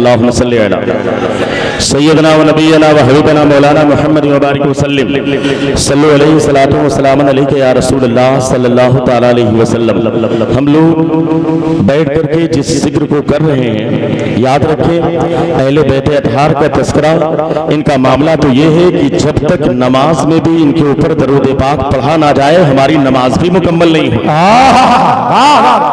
अल्लाहुम्मा सल्लि अला सय्यदना व नबियना व हबीबना मौलाना मुहम्मद व बारिक वसल्लम सल्लु अलैहि सलातु व सलाम अलैका या रसूलल्लाह सल्लल्लाहु तआला अलैहि वसल्लम। हम लोग बैठ करके जिस जिक्र को कर रहे हैं, याद रखें अहले बैत अतहार का तस्करा, इनका मामला तो ये है कि जब तक नमाज में भी इनके ऊपर दरूद पाक पढ़ा ना जाए हमारी नमाज भी मुकम्मल नहीं होती,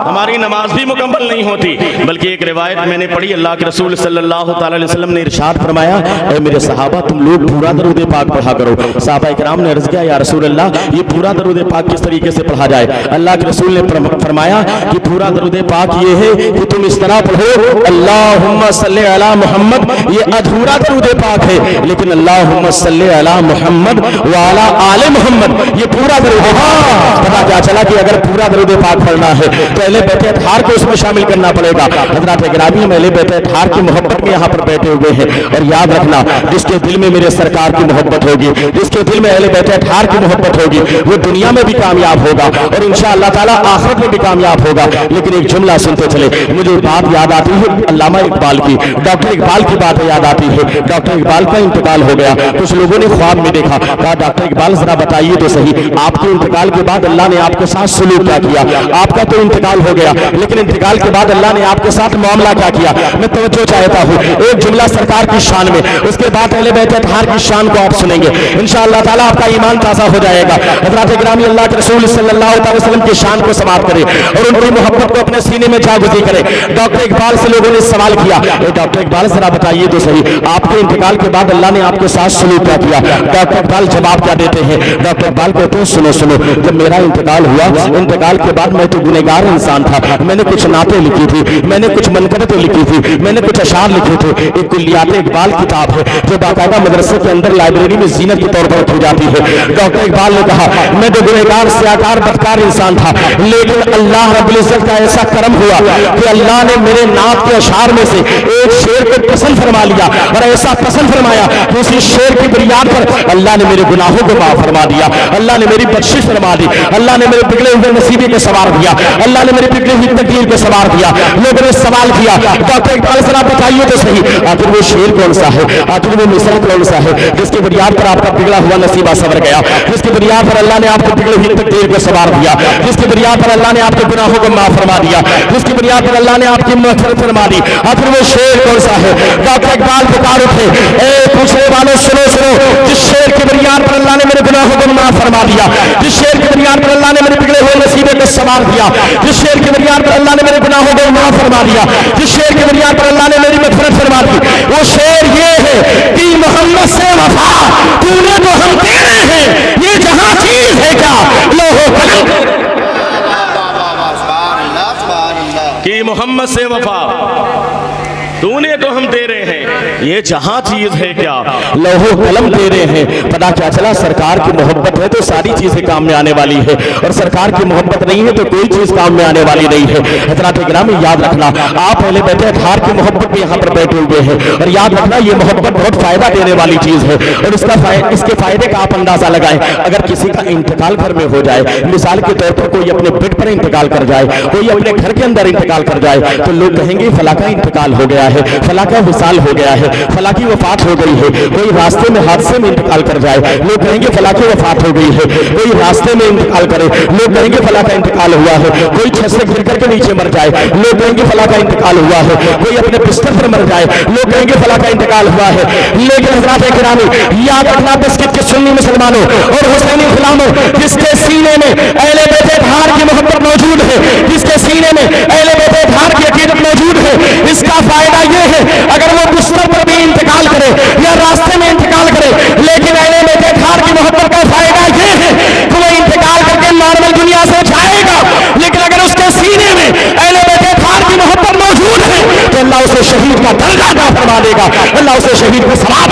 हमारी नमाज भी मुकम्मल नहीं होती। बल्कि एक रिवायत मैंने पढ़ी, अल्लाह के रसूल सल्लल्लाहु तआला अलैहि वसल्लम ने इरशाद फरमाया, ऐ मेरे सहाबा तुम लोग पूरा दरूद पाक पढ़ा करो। सहाबा इकराम ने अर्ज किया, या रसूल अल्लाह ये पूरा दरूद पाक किस तरीके से पढ़ा जाए? अल्लाह के रसूल ने फरमाया कि पूरा दरूद पाक ये है कि तुम इस तरह पढ़ो, अल्लाहुम्मा सल्लि अला मुहम्मद, ये अधूरा दरूद पाक है, लेकिन अल्लाहुम्मा सल्लि अला मुहम्मद व अला आले मुहम्मद ये पूरा दरूद पाक। पता क्या चला कि अगर पूरा दरूद पाक पढ़ना है तो अहले बैत अतहार को उसमें शामिल करना पड़ेगा। हज़रात गिरामी में अहले बैत अतहार की मोहब्बत में यहाँ पर बैठे हुए हैं, और याद रखना जिसके दिल में मेरे सरकार की मोहब्बत होगी, जिसके दिल में अहले बैत अतहार की मोहब्बत होगी, वो दुनिया में भी कामयाब होगा और इंशाअल्लाह ताला आखिरत में भी कामयाब होगा। लेकिन एक जुमला सुनते चले, मुझे बात याद आती है अल्लामा इकबाल की, डॉक्टर इकबाल की बात याद आती है। डॉक्टर इकबाल का इंतकाल हो गया, कुछ लोगों ने ख्वाब में देखा, कहा डॉक्टर इकबाल जरा बताइए तो सही, आपके इंतकाल के बाद अल्लाह ने आपके साथ सलूक क्या किया? आपका तो इंतकाल हो गया, लेकिन इंतकाल के बाद अल्लाह ने आपके साथ मामला क्या किया? मैं तवज्जो चाहता हूँ एक जुमला सरकार की शान में, उसके बाद अहले बैत अतहार की शान को आप सुनेंगे, इंशाअल्लाह ताला आपका ईमान ताज़ा हो जाएगा। हज़रात गिरामी अल्लाह के रसूल सल्लल्लाहु अलैहि वसल्लम की शान को समाप्त करें और उनकी मोहब्बत को अपने सीने में जागुज़ी करें। डॉक्टर इकबाल से लोगों ने सवाल किया, डॉक्टर इकबाल जरा बताइए तो सही, आपके इंतकाल के बाद अल्लाह ने आपके साथ सलूक क्या किया? डॉक्टर इकबाल जवाब क्या देते हैं? डॉक्टर इकबाल कहते हैं, सुनो सुनो, जब मेरा इंतकाल हुआ, इंतकाल के बाद मैं तो गुनहगार इंसान था, मैंने कुछ नातें लिखी थी, मैंने कुछ मनकबतें लिखी थी, मैंने कुछ अशार लिखे थे। एक कुल्लियात इकबाल किताब है जो बाकायदा मदरसे के अंदर लाइब्रेरी में जीनत के तौर पर रखी जाती है। डॉक्टर इकबाल ने कहा, मैं तो गुनहगार सियाकार बदकार इंसान था, लेकिन अल्लाह रब्बुल इज्जत का ऐसा करम हुआ कि अल्लाह ने मेरे नात के अशार में से एक शेर को पसंद फरमा लिया, और ऐसा पसंद फरमाया कि उसी शेर की बुनियाद पर अल्लाह ने मेरे गुनाहों को माफ फरमा दिया, अल्लाह ने मेरी बख्शिश फरमा दी, अल्लाह ने मेरे बिगड़े हुए नसीबे को सवार दिया, अल्लाह ने मेरी बिगड़ी हुई तकदीर को सवार दिया। लोगों ने सवाल किया, डॉक्टर इकबाल सर आप बताइए तो सही, आखिर वो शेर कौन सा है, आखिर वो मिसरा कौन सा है जिसकी बुनियाद पर आपका बिगड़ा हुआ नसीबा सवर गया, जिसकी बुनियाद पर अल्लाह ने आपको बिगड़ी हुई तकदीर को सवार दिया, जिसकी बुनियाद पर अल्लाह ने आपके गुनाहों को माफ फरमा दिया, जिसकी बुनियाद पर अल्लाह ने आपकी मग़फ़िरत फरमा दी, आखिर वो शेर कौन सा है? डॉक्टर इकबाल पुकार उठे, ए पूछने वालों सुनो सुनो, जिस शेर की बुनियाद पर अल्लाह ने मेरे गुनाहों को माफ फरमा दिया, जिस शेर की बुनियाद पर अल्लाह ने मेरे बिगड़े हुए नसीबे को सवार दिया, जिस शेर की बुनियाद पर अल्लाह ने मेरे गुनाहों को माफ फरमा दिया, जिस शेर की बुनियाद पर अल्लाह ने मेरी मग़फ़िरत फरमा दी, वो शेर ये है कि मोहम्मद से वफा तूने तो हम तेरे हैं, ये जहां चीज है क्या लोहो कि मोहम्मद से वफा तूने तो हम तेरे हैं, ये जहां चीज है क्या लौहो कलम तेरे हैं। पता क्या चला, सरकार की मोहब्बत है तो सारी चीजें काम में आने वाली है, और सरकार की मोहब्बत नहीं है तो कोई चीज काम में आने वाली नहीं है। हज़रात गिरामी याद रखना, आप पहले बैठे अतहार की मोहब्बत में यहाँ पर बैठे हुए हैं, और याद रखना ये मोहब्बत बहुत फायदा देने वाली चीज है, और इसके फायदे का आप अंदाजा लगाएं। अगर किसी का इंतकाल घर में हो जाए, मिसाल के तौर पर कोई अपने बेड पर इंतकाल कर जाए, कोई अपने घर के अंदर इंतकाल कर जाए, तो लोग कहेंगे फला का इंतकाल हो गया है, फला का विसाल हो गया है, फला की वफात हो गई है। कोई रास्ते में हादसे में इंतकाल कर जाए, लोग कहेंगे फला की वफात हो गई है। कोई रास्ते में इंतकाल करे, लोग कहेंगे फला का इंतकाल हुआ है। कोई छत से गिर करके नीचे मर जाए, लोग कहेंगे फला का इंतकाल हुआ है। कोई अपने बिस्तर पर मर जाए, लोग कहेंगे फला का इंतकाल हुआ है। लेकिन हज़रात गिरामी याद रखना, बिस्किट के सुन्नी मुसलमानों और हुसैनी गुलामों, जिसके सीने में अहले बैत अतहार की मोहब्बत मौजूद है, जिसके सीने में अहले बैत अतहार की अकीदत मौजूद है, इसका फायदा ये है अगर वो बिस्तर पर भी इंतकाल करे या रास्ते में इंतकाल करे, लेकिन अहले बैत अतहार की मोहब्बत का फायदा ये है कि वो इंतकाल करके नॉर्मल दुनिया से जाएगा, लेकिन अगर उसके सीने में अहले बैत अतहार की मोहब्बत मौजूद है तो अल्लाह उसे शहीद का दर्जा अता फरमा देगा, अल्लाह उसे शहीद का सवाब।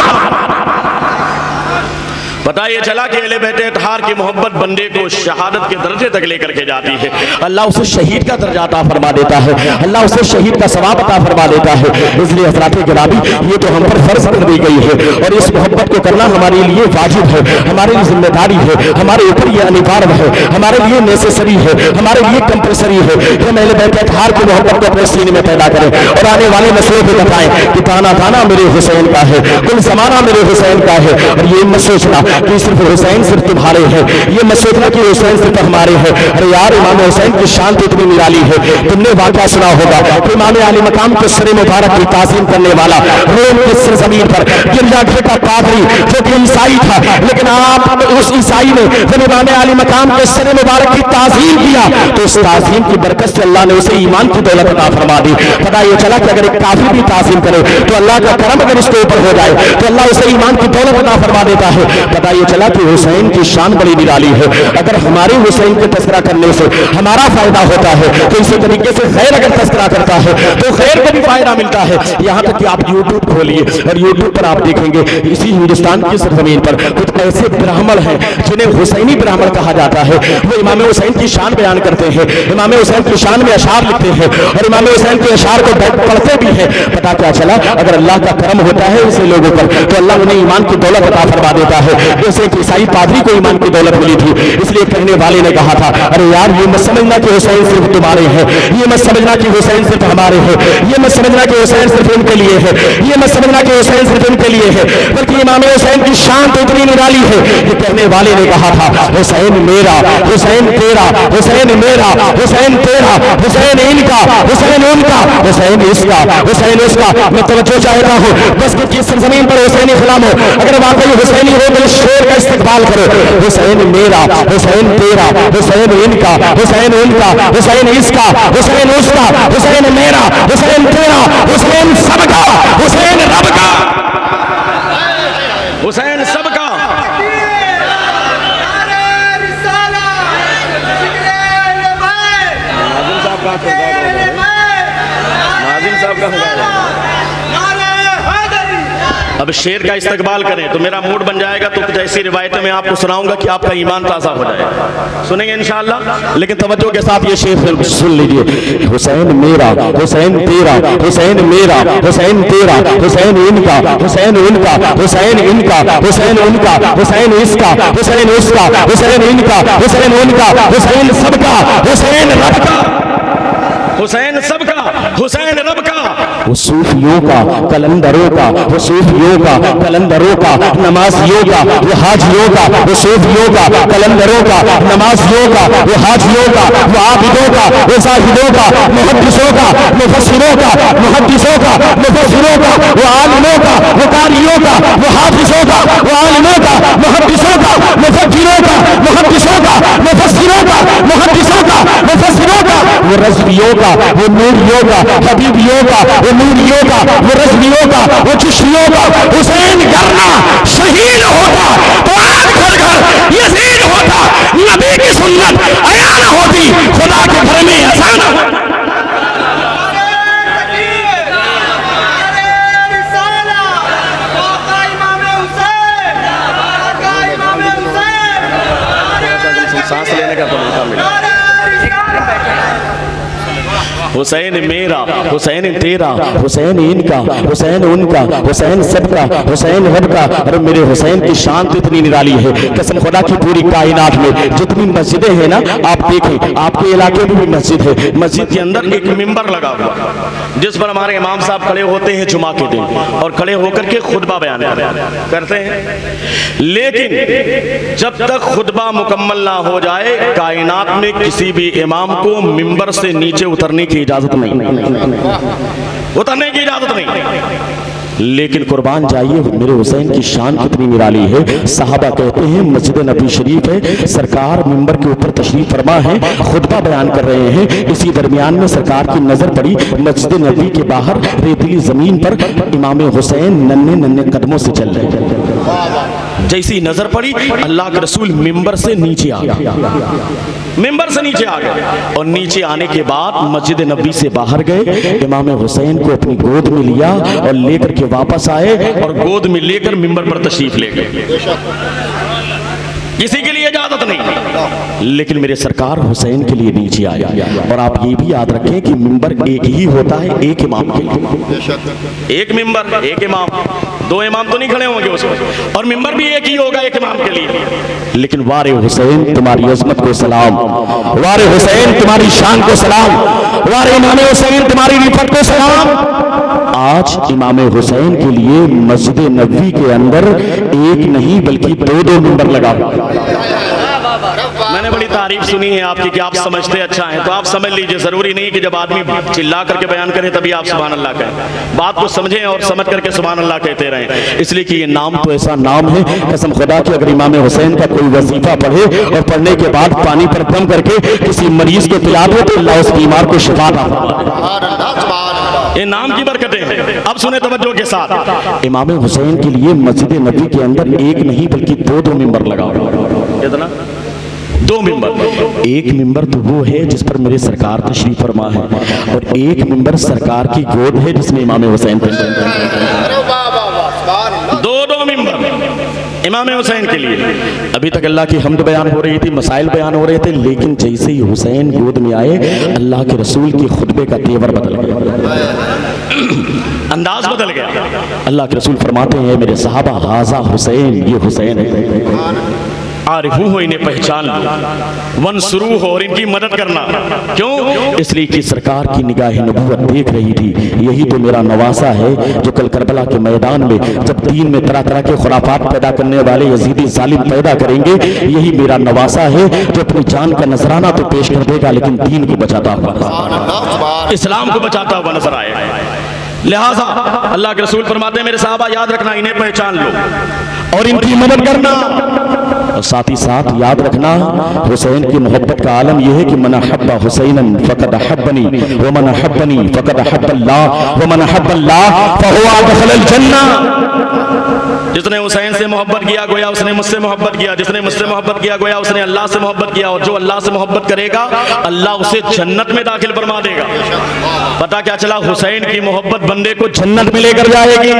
पता ये चला कि अहले बैत अतहार की मोहब्बत बंदे को शहादत के दर्जे तक लेकर के जाती है। अल्लाह उसे शहीद का दर्जा अता फरमा देता है, अल्लाह उसे शहीद का सवाब अता फरमा देता है। इसलिए हज़रात गिरामी ये तो हम पर फर्ज कर दी गई है और इस मोहब्बत को करना हमारे लिए वाजिब है, हमारे लिए जिम्मेदारी है, हमारे ऊपर ये अनिवार्य है, हमारे लिए नेसेसरी है, हमारे लिए कंपल्सरी है कि हम अहले बैत अतहार की मोहब्बत को अपने सीने में पैदा करें और आने वाले नस्लों को बताएं कि ताना ताना मेरे हुसैन का है, कुल ज़माना मेरे हुसैन का है। और ये मत सोचना कि सिर्फ हुसैन सिर्फ तुम्हारे हैं, ये मत सोचना कि हुसैन सिर्फ हमारे हैं। अरे यार, इमाम हुसैन की शान तो इतनी निराली है। तुमने वाक़या सुना होगा कि इमाम आली मकाम के सर मुबारक की ताज़ीम करने वाला रोम की सरज़मीन पर गिरजाघर का पादरी जो कि ईसाई था, लेकिन आप उस ईसाई ने जब इमाम आली मकाम के सर मुबारक की ताज़ीम किया तो उस ताज़ीम की बरकत से अल्लाह ने उसे ईमान की दौलत अता फरमा दी। पता ये चला कि अगर एक काफिर भी ताज़ीम करे तो अल्लाह का करम अगर इसके ऊपर हो जाए तो अल्लाह उसे ईमान की दौलत अता फरमा देता है। पता ये चला कि हुसैन की शान बड़ी निराली है। अगर हमारे हुसैन के तस्करा करने से हमारा फायदा होता है तो इसी तरीके से खैर अगर तस्करा करता है तो खैर को भी फायदा मिलता है। यहाँ तक कि आप यूट्यूब खोलिए और यूट्यूब पर आप देखेंगे इसी हिंदुस्तान की सरजमीन पर कुछ ऐसे ब्राह्मण हैं जिन्हें हुसैनी ब्राह्मण कहा जाता है। वो इमाम हुसैन की शान बयान करते हैं, इमाम हुसैन की शान में अशार लिखते हैं और इमाम हुसैन के अशार को पढ़ते भी हैं। पता क्या चला, अगर अल्लाह का करम होता है ऐसे लोगों पर तो अल्लाह उन्हें ईमान की दौलत अता फरमा देता है। जैसे कि ईसाई पादरी को ईमान की दौलत मिली थी, इसलिए कहने वाले ने कहा था, अरे यार ये मत समझना कि हुसैन सिर्फ तुम्हारे हैं, ये मत समझना कि हुसैन सिर्फ हमारे हैं, ये मत समझना कि हुसैन सिर्फ इनके लिए है, ये मत समझना कि हुसैन सिर्फ इनके लिए है, बल्कि इमाम हुसैन की शान तो इतनी निराली है। ये कहने वाले ने कहा था, हुसैन मेरा, हुसैन तेरा, हुसैन मेरा, हुसैन तेरा, हुसैन इनका, हुसैन उनका, हुसैन इसका, हुसैन उसका। मैं तवज्जो चाहता हूँ बस कि जिस जमीन पर हुसैनी गुलाम हो, अगर वाकई हुसैनी हो तो शेर का इस्तेमाल करो। हुसैन मेरा, हुसैन तेरा, हुसैन इनका, हुसैन उनका, हुसैन इसका, हुसैन उसका, हुसैन मेरा, हुसैन तेरा, हुसैन सबका, हुसैन रब का, हुसैन सबका। नाज़िम साहब का अब शेर का इस्तकबाल करें तो मेरा मूड बन जाएगा। तो कुछ ऐसी रिवायतें मैं आपको सुनाऊंगा कि आपका ईमान ताज़ा हो जाएगा। सुनेंगे इंशाअल्लाह, लेकिन तवज्जो के साथ ये शेर सुन लीजिए। हुसैन मेरा, हुसैन तेरा, हुसैन मेरा, हुसैन तेरा, हुसैन इनका, हुसैन उनका, हुसैन इनका, हुसैन उनका, हुसैन इसका, हुसैन उसका, हुसैन इनका, हुसैन उनका, हुसैन सबका, हुसैन रब का, हुसैन सबका, हुसैन रब का। वो सूफियों का, कलंदरों का, वो सूफियों का, कलंदरों का, नमाजियों का, वो हाजियों का, वो सूफियों का, कलंदरों का, नमाजियों का, वो हाजियों का, वो आबिदों का, वो साहिदों का, मुहद्दिसों का, मुफस्सिरों का, मुहद्दिसों का, मुफस्सिरों का, वो आलिमों का, वो कारियों का, वो हाफिजों का, वो आलिमों का, मुहद्दिसों का, मुफक्किरों का, मुहद्दिसों का, मुफस्सिरों का, मुहद्दिसों का, मुफस्सिरों का, वो रज़वियों का, वो नूरियों का, हबीबियों का, वो नूरियों का, वो रज़वियों का, वो चिश्तियों का। हुसैन करना शहीद होता तो आज घर घर यजीद होता, नबी की सुन्नत अयान होती, खुदा के घर में अज़ान होता। सांस लेने का तो मौका मिला। हुसैन मेरा, हुसैन तेरा, हुसैन इनका, हुसैन उनका, हुसैन सबका, हुसैन रब का। और मेरे हुसैन की शान तो इतनी निराली है, कसम खुदा की पूरी कायनात में जितनी मस्जिदें हैं ना, आप देखें आपके इलाके में भी मस्जिद है, मस्जिद के अंदर एक मिंबर लगा हुआ जिस पर हमारे इमाम साहब खड़े होते हैं जुमा के दिन और खड़े होकर के खुतबा बयान करते हैं। लेकिन जब तक खुतबा मुकम्मल ना हो जाए कायनात में किसी भी इमाम को मिंबर से नीचे उतरने की इजाजत नहीं, उतरने की इजाजत नहीं। लेकिन कुर्बान जाइए मेरे हुसैन की शान कितनी निराली है। सहाबा कहते हैं मस्जिद नबी शरीफ है, सरकार मिंबर के ऊपर तशरीफ फरमा है, खुतबा बयान कर रहे हैं। इसी दरमियान में सरकार की नजर पड़ी मस्जिद नबी के बाहर रेतीली जमीन पर इमाम हुसैन नन्हे नन्हे कदमों से चल रहे हैं। जैसी नजर पड़ी अल्लाह के रसूल मिंबर से नीचे आ गए, मिंबर से नीचे आ गए और नीचे आने के बाद मस्जिद नबी से बाहर गए, इमाम हुसैन को अपनी गोद में लिया और लेकर के वापस आए और गोद में लेकर मिंबर पर तशरीफ ले गए। किसी के लिए इजाजत नहीं, लेकिन मेरे सरकार हुसैन के लिए नीचे आया। और आप ये भी याद रखें कि मिंबर एक ही होता है एक इमाम के लिए। एक मिंबर एक इमाम, दो इमाम तो नहीं खड़े होंगे उसमें, और मिंबर भी एक ही होगा एक इमाम के लिए। लेकिन वारे हुसैन तुम्हारी अजमत को सलाम, वारे हुसैन तुम्हारी शान को सलाम, वारे इमाम हुसैन तुम्हारी रिफत को सलाम। आज इमाम हुसैन के लिए मस्जिद नबवी के अंदर एक नहीं बल्कि दो मिंबर लगा। मैंने बड़ी तारीफ सुनी है आपकी कि आप समझते अच्छा हैं, तो आप समझ लीजिए, जरूरी नहीं कि जब आदमी चिल्ला करके बयान करे तभी आप सुभान अल्लाह कहें। बात को समझें और समझ करके सुभान अल्लाह कहते रहें, इसलिए कि ये नाम तो ऐसा नाम है, कसम खुदा की अगर इमाम हुसैन का कोई वजीफा पढ़े और पढ़ने के बाद पानी पर दम करके किसी मरीज को पिला दो तो अल्लाह उस बीमार को शिफा देगा। ये नाम की बरकतें हैं। अब सुने तवज्जो के साथ, इमाम हुसैन के लिए मस्जिद नबी के अंदर एक नहीं बल्कि दो मिंबर लगा। कितना? दो मिंबर। एक मिंबर तो वो है जिस पर मेरे सरकार तशरीफ फरमा है, और एक मिंबर सरकार की गोद है जिसमें इमाम हुसैन दो मिंबर इमाम हुसैन के लिए। अभी तक अल्लाह की हम्द बयान हो रही थी, मसाइल बयान हो रहे थे, लेकिन जैसे ही हुसैन गोद में आए अल्लाह के रसूल के खुतबे का तेवर बदल गया, अंदाज बदल गया। अल्लाह के रसूल फरमाते हैं मेरे सहाबा, हाजा हुसैन, ये हुसैन है, आरिफू हो इन्हें पहचान लो, वन शुरू हो और इनकी मदद करना। क्यों? इसलिए कि सरकार की निगाह नबूवत देख रही थी, यही तो मेरा नवासा है जो कल करबला के मैदान में जब दीन में तरह तरह के खुराफात पैदा करने वाले यजीदी जालिम पैदा करेंगे, यही मेरा नवासा है जो अपनी जान का नजराना तो पेश कर देगा लेकिन दीन को बचाता हुआ, इस्लाम को बचाता हुआ नजर आएगा। लिहाजा अल्लाह के रसूल फरमाते हैं मेरे साहबा याद रखना, इन्हें पहचान लो और इनकी मदद करना। और साथ ही साथ याद रखना हुसैन की मोहब्बत का आलम यह है कि मन अहब्बा हुसैनन फक़द अहब्बनी व मन अहब्बनी फक़द अहब्बल्लाह व मन अहब्बल्लाह फहुवा दखलल जन्नह। जिसने हुसैन से मोहब्बत किया गोया उसने मुझसे मोहब्बत किया, जिसने मुझसे मोहब्बत किया गोया उसने अल्लाह से मोहब्बत किया, और जो अल्लाह से मोहब्बत करेगा अल्लाह उसे जन्नत में दाखिल फरमा देगा। पता क्या चला? हुसैन की मोहब्बत बंदे को जन्नत में लेकर जाएगी।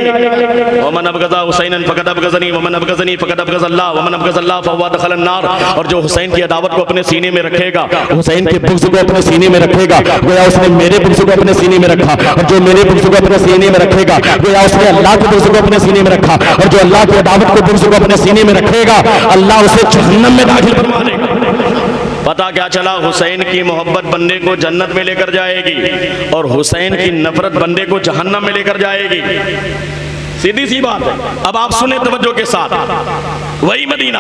वमन अबगज़ा हुसैनन फक़द अबगज़नी वमन अबगज़नी फक़द अबगज़ल्लाह वमन अबगज़ल्लाह फहुवा दखलन नार। और जो हुसैन की अदावत को अपने सीने में रखेगा, हुसैन के बुग़्ज़ को अपने सीने में रखेगा, गोया उसने मेरे बुग़्ज़ को अपने सीने में रखा, और जो मेरे बुग़्ज़ को अपने सीने में रखेगा गोया उसने अल्लाह के बुग़्ज़ को अपने सीने में रखा, और जो अल्लाह की अदावत को बुग़्ज़ को अपने सीने में रखेगा अल्लाह उसे जहन्नम में दाखिल फरमा देगा। पता क्या चला? हुसैन की मोहब्बत बंदे को जन्नत में लेकर जाएगी और हुसैन की नफरत बंदे को जहन्नम में लेकर जाएगी। सीधी सी बात है। अब आप सुने तवज्जो के साथ, वही मदीना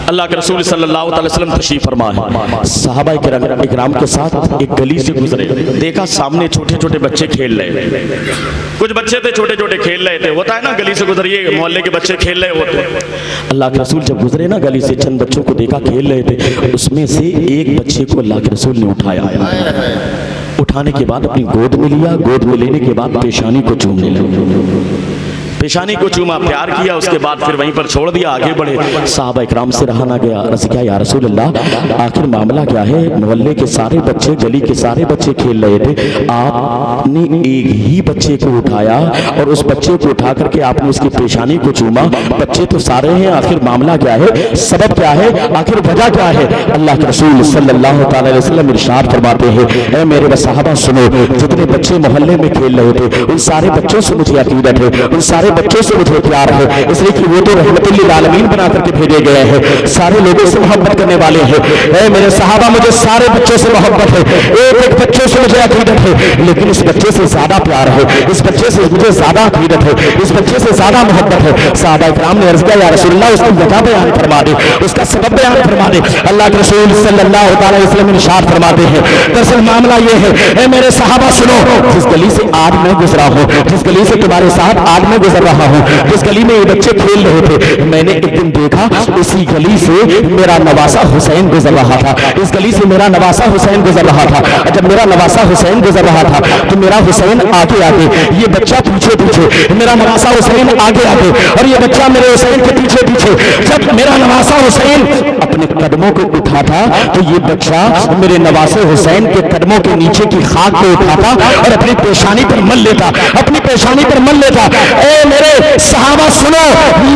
अल्लाह के रसूल सल्लल्लाहु अलैहि वसल्लम तशरीफ फरमा है, सहाबा इकराम के साथ एक गली से गुजरे, देखा सामने छोटे छोटे बच्चे खेल रहे, कुछ बच्चे थे छोटे छोटे खेल रहे थे, होता है ना गली से गुजरिए मोहल्ले के बच्चे खेल रहे होते। अल्लाह के रसूल जब गुजरे ना गली से, चंद बच्चों को देखा खेल रहे थे, उसमें से एक बच्चे को अल्लाह के रसूल ने उठाया, उठाने के बाद अपनी गोद में लिया, गोद में लेने के बाद पेशानी को चूमने लगे, पेशानी को चूमा, प्यार किया, उसके बाद फिर वहीं पर छोड़ दिया, आगे बढ़े। साहबा इकराम से रहा ना गया, अर्ज़ किया या रसूल अल्लाह आखिर मामला क्या है? मोहल्ले के सारे बच्चे, गली के सारे बच्चे खेल रहे थे, आपने एक ही बच्चे को उठाया और उस बच्चे को उठा करके आपने उसकी पेशानी को चूमा, बच्चे तो सारे हैं, आखिर मामला क्या है? सबब क्या है? आखिर वजह क्या है? अल्लाह के रसूल सल्लल्लाहु अलैहि वसल्लम इरशाद फरमाते हैं, ऐ मेरे सहाबा सुनो, जितने बच्चे मोहल्ले में खेल रहे थे उन सारे बच्चों से मुझे अकीदत है, उन सारे बच्चों से मुझे प्यार है, इसलिए कि वो तो रहमतुल लिल आलमीन बना करके भेजे गए हैं, सारे लोगों से मोहब्बत करने वाले हैं। ऐ मेरे सहाबा मुझे सारे बच्चों से मोहब्बत है, एक एक बच्चे से मुझे अकीदत है, लेकिन इस बच्चे से ज्यादा प्यार है, इस बच्चे से मुझे ज्यादा अकीदत है, इस बच्चे से ज्यादा मोहब्बत है। सहाबा इकराम ने अर्ज़ किया या रसूलल्लाह उसकी वजह बयान फरमा दे, उसका सबब बयान फरमा दे। अल्लाह के रसूल सल्लल्लाहु अलैहि वसल्लम इरशाद फरमाते हैं, दरअसल मामला ये है, ऐ मेरे सहाबा सुनो, जिस गली से आज मैं गुजरा हूँ, जिस गली से तुम्हारे साथ आज मैं गुजर रहा हूँ, जिस गली में ये बच्चे खेल रहे थे, मैंने एक दिन देखा उसी गली से मेरा नवासा हुसैन गुजर रहा था, इस गली से मेरा नवासा हुसैन गुजर रहा था। जब मेरा नवासा हुसैन गुजर रहा था तो मेरा हुसैन आगे आगे, ये बच्चा पीछे पीछे, मेरा नवासा हुसैन आगे आगे और ये बच्चा मेरे हुसैन के पीछे पीछे। जब मेरा नवासा हुसैन अपने कदमों को उठाता तो ये बच्चा मेरे नवासे हुसैन के कदमों के नीचे की खाक को उठाता और अपनी पेशानी पर मल लेता, अपनी पेशानी पर मल लेता। ए मेरे सहाबा सुनो,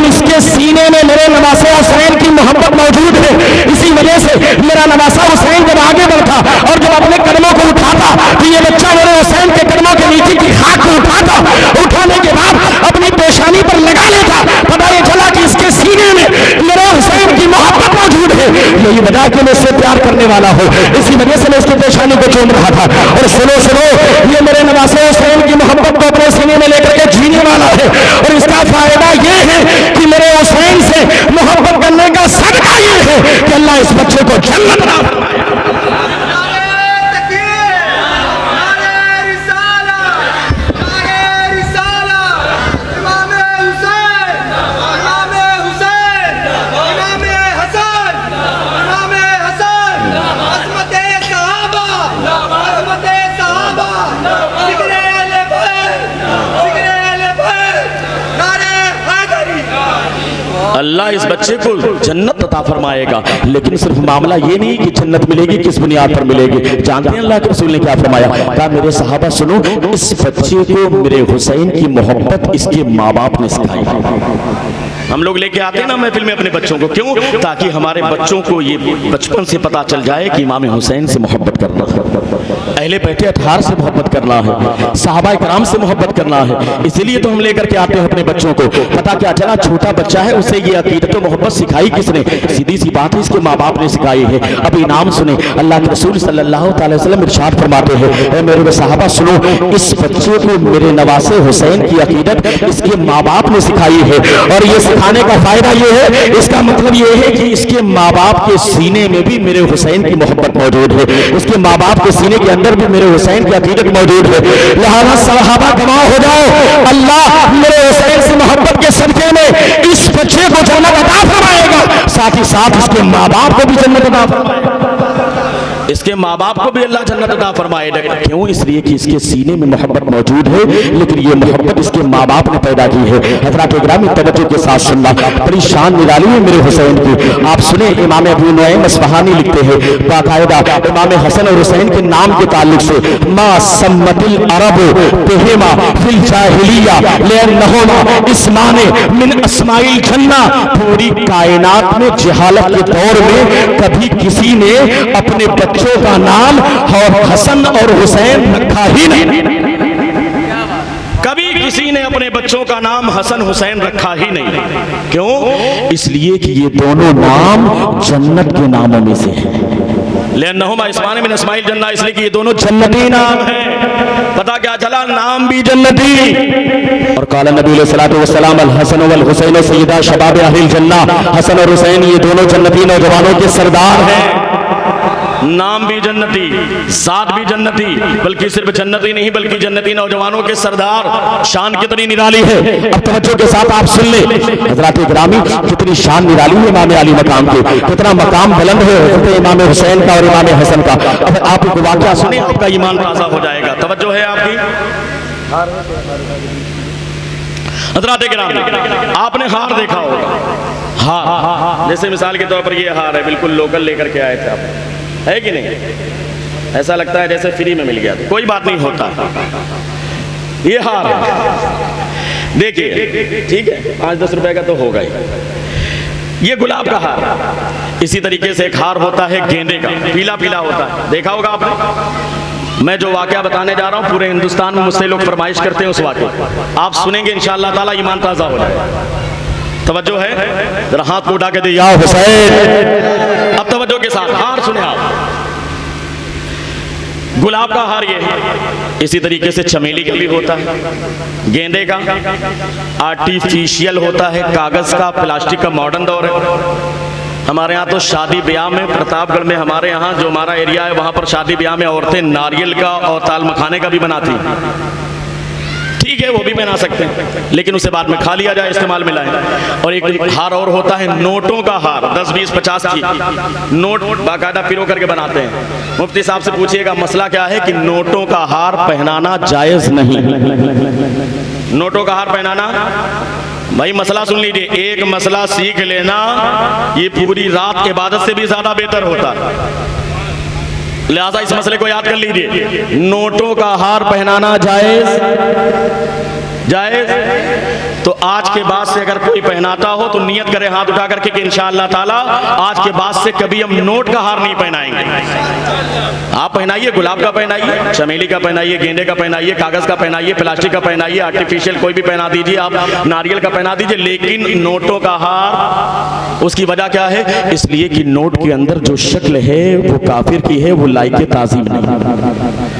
इसके सीने में मेरे नवासे हुसैन की मोहब्बत मोहब्बत मौजूद है। इसी वजह से मेरा नवासा हुसैन जब आगे बढ़ता और जब अपने कदमों को उठाता तो ये बच्चा मेरे हुसैन के कदमों के नीचे की खाक को उठाता, उठाने के बाद अपनी पेशानी पर लगा लेता। पता ये चला कि इसके सीने में मेरे हुसैन की मोहब्बत मौजूद है, यही वजह कि मैं इससे प्यार करने वाला हूँ, इसी वजह से मैं इसकी पेशानी को चूम रहा था। और सुनो सुनो, ये मेरे नवासे हुसैन की मोहब्बत को अपने सीने में लेकर के जीने वाला है। और इसका फायदा ये है कि मेरे हुसैन से मोहब्बत करने का सदका ये है कि अल्लाह इस बच्चे को जन्नत अता फरमाए। अल्लाह इस बच्चे को जन्नत अता फरमाएगा। लेकिन सिर्फ मामला ये नहीं कि जन्नत मिलेगी, किस बुनियाद पर मिलेगी। जानते हैं अल्लाह के रसूल ने क्या फरमाया? कहा मेरे सहाबा सुनो, इस बच्चे को मेरे हुसैन की मोहब्बत इसके माँ बाप ने सिखाई। हम लोग लेके आते हैं ना महफिल में अपने बच्चों को, क्यों? ताकि हमारे बच्चों को ये बचपन से पता चल जाए कि इमाम हुसैन से मोहब्बत करना है, अहले बैठे अठार से मोहब्बत करना है, सहाबा कराम से मोहब्बत करना है। इसीलिए तो हम लेकर के आते हैं अपने बच्चों को। पता क्या चला, छोटा बच्चा है, उसे ये अकीदत मोहब्बत सिखाई किसने? सीधी सी बात है, इसके माँ बाप ने सिखाई है। अब इनाम सुने, अल्लाह के रसूल सल्लल्लाहु अलैहि वसल्लम इरशाद फरमाते हैं, मेरे सहाबा सुनो, इस बच्चे को मेरे नवासे हुसैन की अकीदत इसके माँ बाप ने सिखाई है। और ये सिखाने का फायदा ये है, इसका मतलब ये है कि इसके माँ बाप के सीने में भी मेरे हुसैन की मोहब्बत मौजूद है, इसके माँ बाप के सीने के अंदर भी मेरे हुसैन की अकीदत मौजूद है। लिहाजा सहाबा गवाह हो जाओ, अल्लाह मेरे हुसैन से मोहब्बत के सदके में इस बच्चे को जन्नत अता फरमाएगा, साथ ही साथ इसके माँ बाप को भी जन्नत अता फरमाएगा, इसके माँ बाप को भी अल्लाह जन्नत अता फरमाएगा। क्यों? इसलिए कि इसके सीने में मोहब्बत मौजूद है, लेकिन ये मोहब्बत इसके माँ बाप ने पैदा की है। हज़रात इकराम तवज्जो के साथ सुनना, बड़ी शान निराली है मेरे हुसैन की। आप सुने, इमाम अबू नुईम अस्फ़हानी लिखते हैं बाकायदा इमाम हसन और हुसैन के नाम के ताल्लुक से, मा सम्मतिल अरब बिहिमा फिल जाहिलिया लिअन्नहुमा इस्माने मिन अस्माइल जन्ना। पूरी कायनात में जहालत के दौर में कभी किसी ने अपने बच्चों का नाम और हसन और हुसैन रखा ही नहीं, कभी किसी ने अपने बच्चों का नाम हसन हुसैन रखा ही नहीं। क्यों? इसलिए कि ये दोनों नाम जन्नत के नामों में से हैं। लिअन्नहुमा इस्माने मिन अस्माइल जन्ना, इसलिए कि ये दोनों जन्नती नाम हैं। पता क्या चला? नाम भी जन्नती। और काला नबी अलैहिस्सलातु वस्सलाम अल हसन वल हुसैन सय्यदा शबाब अहलिल जन्ना, हसन और हुसैन ये दोनों जन्नती नौजवानों के सरदार हैं। नाम भी जन्नती, जात भी जन्नती, बल्कि सिर्फ जन्नती नहीं बल्कि जन्नती नौजवानों के सरदार। शान कितनी निराली है, अब तवज्जो के साथ आप सुन ले हज़रात गिरामी, कितनी शान निराली है इमाम अली मकाम के, कितना मकाम बुलंद है हज़रत इमाम हुसैन का और इमाम हसन का। अब आप एक वाक़या सुने, आपका ईमान ताज़ा हो जाएगा। तवज्जो है आपकी हज़रात गिरामी, आपने हार देखा होगा, हार जैसे मिसाल के तौर पर ये हार है, बिल्कुल लोकल लेकर के आए थे आप, है कि नहीं? ऐसा लगता है जैसे फ्री में मिल गया। कोई बात नहीं होता, ये हार है, देखिए ठीक है, 5-10 रुपए का तो होगा ही। ये गुलाब का हार। इसी तरीके से एक हार होता है गेंदे का, पीला पीला होता है, देखा होगा आपने। मैं जो वाकया बताने जा रहा हूँ पूरे हिंदुस्तान में मुझसे लोग फरमाइश करते हैं उस वाकये, आप सुनेंगे इंशाअल्लाह ताला ईमान ताज़ा हो जाएगा। तवज्जो है, जरा हाथ को उठा के दे या हुसैन। अब तवज्जो के साथ हार सुने आप, गुलाब का हार ये है। इसी तरीके से चमेली का भी होता है, गेंदे का आर्टिफिशियल होता है, कागज का, प्लास्टिक का मॉडर्न दौर है। हमारे यहाँ तो शादी ब्याह में, प्रतापगढ़ में हमारे यहाँ जो हमारा एरिया है वहाँ पर शादी ब्याह में औरतें नारियल का और ताल मखाने का भी बनाती हैं। ठीक है, वो भी बना सकते हैं, लेकिन उसे बाद में खा लिया जाए, इस्तेमाल में लाए। और एक हार और होता है नोटों का हार, 10, 20, 50 की नोट बाकायदा पिरो करके बनाते हैं। मुफ्ती साहब से पूछिएगा मसला क्या है कि नोटों का हार पहनाना जायज नहीं। नोटों का हार पहनाना, भाई मसला सुन लीजिए, एक मसला सीख लेना ये पूरी रात इबादत से भी ज्यादा बेहतर होता है। लिहाजा इस मसले को याद कर लीजिए, नोटों का हार पहनाना जायज जायज? तो आज के बाद से अगर कोई पहनाता हो तो नियत करे हाथ उठा करके कि इंशाअल्लाह ताला आज के बाद से कभी हम नोट का हार नहीं पहनाएंगे। आप पहनाइए, गुलाब का पहनाइए, चमेली का पहनाइए, गेंदे का पहनाइए, कागज का पहनाइए, प्लास्टिक का पहनाइए, आर्टिफिशियल कोई भी पहना दीजिए, आप नारियल का पहना दीजिए, लेकिन नोटों का हार। उसकी वजह क्या है? इसलिए कि नोट के अंदर जो शक्ल है वो काफिर की है, वो लायके ताज़ीम नहीं।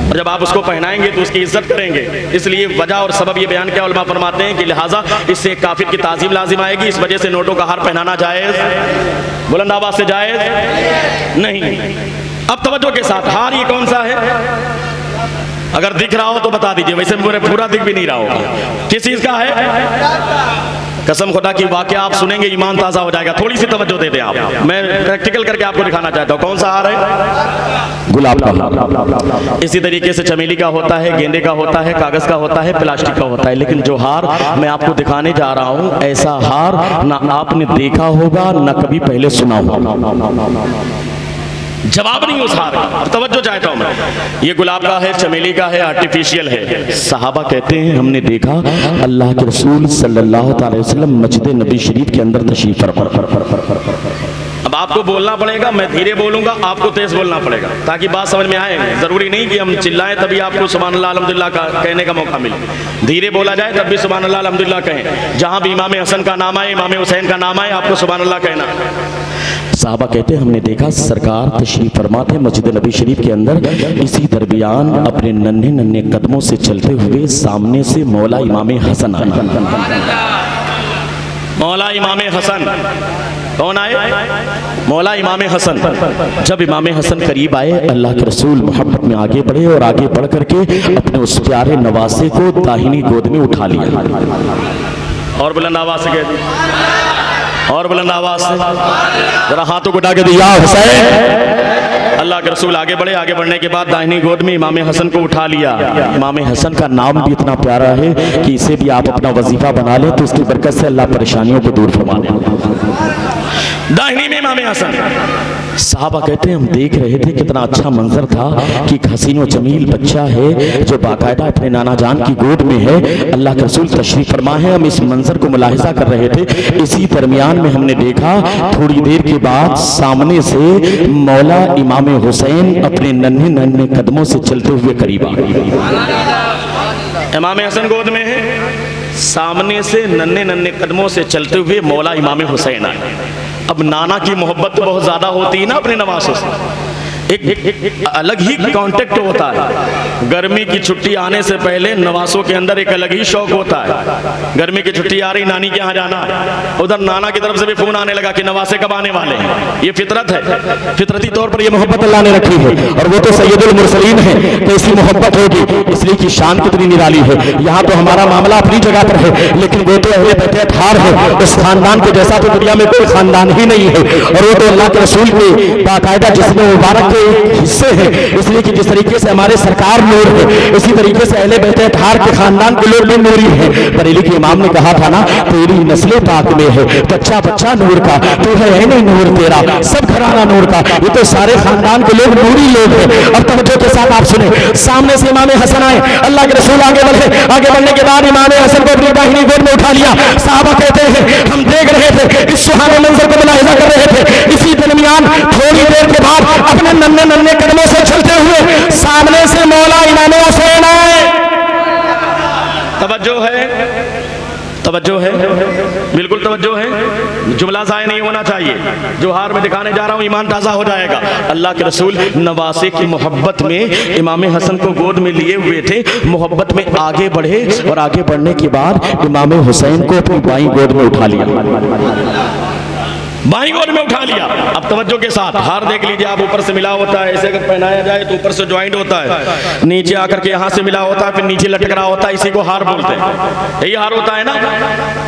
और जब आप उसको पहनाएंगे तो उसकी इज्जत करेंगे। इसलिए वजह और सबब ये बयान किया उलमा फरमाते हैं कि लिहाजा इससे काफिर की ताज़ीम लाजिम आएगी। इस वजह से नोटों का हार पहनाना जायज, बुलंद आवाज से जायज नहीं। अब तवज्जो के साथ, हार ये कौन सा है? अगर दिख रहा हो तो बता दीजिए, वैसे मेरे पूरा दिख भी नहीं रहा होगा। किस चीज का है? कसम खुदा की वाकया आप सुनेंगे ईमान ताज़ा हो जाएगा। थोड़ी सी तवज्जो दे दें आप, मैं प्रैक्टिकल करके आपको दिखाना चाहता हूँ। कौन सा हार है? गुलाब का। इसी तरीके से चमेली का होता है, गेंदे का होता है, कागज का होता है, प्लास्टिक का होता है। लेकिन जो हार मैं आपको दिखाने जा रहा हूँ, ऐसा हार ना आपने देखा होगा ना कभी पहले सुना होगा। जवाब नहीं उस हार का। तवज्जो चाहता हूं मैं। ये गुलाब का है, चमेली का है, आर्टिफिशियल है। सहाबा कहते हैं हमने देखा अल्लाह के रसूल सल्लल्लाहु अलैहि वसल्लम मस्जिद नबी शरीफ के अंदर तशरीफ फरमा। अब आपको बोलना पड़ेगा, मैं धीरे बोलूंगा, आपको तेज बोलना पड़ेगा ताकि बात समझ में आए। जरूरी नहीं कि हम चिल्लाएं तभी आपको सुभान अल्लाह अल्हम्दुलिल्लाह का कहने का मौका मिले। धीरे बोला जाए तब भी सुभान अल्लाह अल्हम्दुलिल्लाह कहें। जहां भी इमाम हसन का नाम आए, इमाम हुसैन का नाम आए, आपको सुभान अल्लाह कहना। साहबा कहते हैं हमने देखा सरकार तशरीफ फरमा थे मस्जिद नबी शरीफ के अंदर। इसी दरमियान अपने नन्हे नन्हे कदमों से चलते हुए सामने से मौला इमाम हसन आए। मौला इमाम हसन कौन आए? मौला इमाम हसन। जब इमाम हसन करीब आए, अल्लाह के रसूल मोहब्बत में आगे बढ़े और आगे बढ़ करके अपने उस प्यारे नवासे को दाहिनी गोद में उठा लिया। और बुलंद आवाज से कह दी, और बुलंद आवाज से जरा हाथों को डाके दिया हुसैन। अल्लाह के रसूल आगे बढ़े, आगे बढ़ने के बाद दाहिनी गोद में इमाम हसन को उठा लिया। इमाम हसन का नाम भी इतना प्यारा है कि इसे भी आप अपना वजीफा बना ले तो उसकी बरकत से अल्लाह परेशानियों को दूर फरमा दे। दाहिनी में इमाम हसन। साहबा कहते हैं हम देख रहे थे कितना अच्छा मंजर था कि एक हसीन व जमील बच्चा है जो बाकायदा अपने नाना जान की गोद में है। अल्लाह के रसूल तशरीफ फरमा है। हम इस मंजर को मुलाहिजा कर रहे थे। इसी दरमियान में हमने देखा थोड़ी देर के बाद सामने से मौला इमाम हुसैन अपने नन्हे नन्हे कदमों से चलते हुए करीब आ गए। इमाम हसन गोद में है, सामने से नन्हे नन्हे कदमों से चलते हुए मौला इमाम हुसैन आए। अब नाना की मोहब्बत तो बहुत ज्यादा होती है ना अपने नवासों से। एक अलग ही कांटेक्ट होता है। गर्मी की छुट्टी आने से पहले नवासों के अंदर एक अलग ही शौक होता है। गर्मी की छुट्टी आ रही, नानी के यहाँ जाना, उधर नाना की तरफ से भी फोन आने लगा कि नवासे कब आने वाले हैं। ये फितरत है, फितरती तौर पर ये मोहब्बत अल्लाह ने रखी है और वो तो सैयदुल मुरसलीन है तो ऐसी मोहब्बत होगी। इसलिए कि शान कितनी निराली है। यहाँ तो हमारा मामला अपनी जगह पर है, लेकिन वो तो अहले बैत अतहार है। उस खानदान के जैसा तो दुनिया में कोई खानदान ही नहीं है। और वो तो अल्लाह के रसूल के बाकायदा जिसमें मुबारक हिस्से हैं। इसलिए कि जिस तरीके से हमारे सरकार नूर है, इसी तरीके से अहले बैत अतहार के खानदान के लोग भी नूरी हैं। बरेली के इमाम ने कहा था ना, तेरी नस्ल पाक में है बच्चा बच्चा नूर का, तो है नहीं नूर तेरा, सब घराना नूर का। ये तो सारे खानदान के लोग नूरी लोग हैं। अब तवज्जो के साथ आप सुने, सामने से इमाम हसन आए, अल्लाह के रसूल आगे बढ़े। आगे बढ़ने के बाद इमाम हसन को अपनी दाहिनी गोद में उठा लिया। साहबा कहते हैं हम देख रहे थे, इस सुहाने मंजर को मुलाहिजा कर रहे थे। इसी दरमियान थोड़ी देर के बाद अपने नन्हे नन्हे कदमों से चलते हुए सामने से मौला इमाम हुसैन आए। तवज्जो है, तवज्जो है, बिल्कुल तवज्जो है। जुमला ज़ाया नहीं होना चाहिए। जो हार में दिखाने जा रहा हूँ ईमान ताज़ा हो जाएगा। अल्लाह के रसूल नवासे की मोहब्बत में इमाम हसन को गोद में लिए हुए थे। मोहब्बत में आगे बढ़े और आगे बढ़ने के बाद इमाम हुसैन को अपनी बाईं गोद में उठा लिया। बाईं गोद में उठा लिया। अब तवज्जो के साथ हार देख लीजिए। आप ऊपर से मिला होता है, ऐसे अगर पहनाया जाए तो ऊपर से ज्वाइंट होता है, नीचे आकर के यहाँ से मिला होता है, फिर नीचे लटक रहा होता है, इसी को हार बोलते हैं। यही हार होता है ना।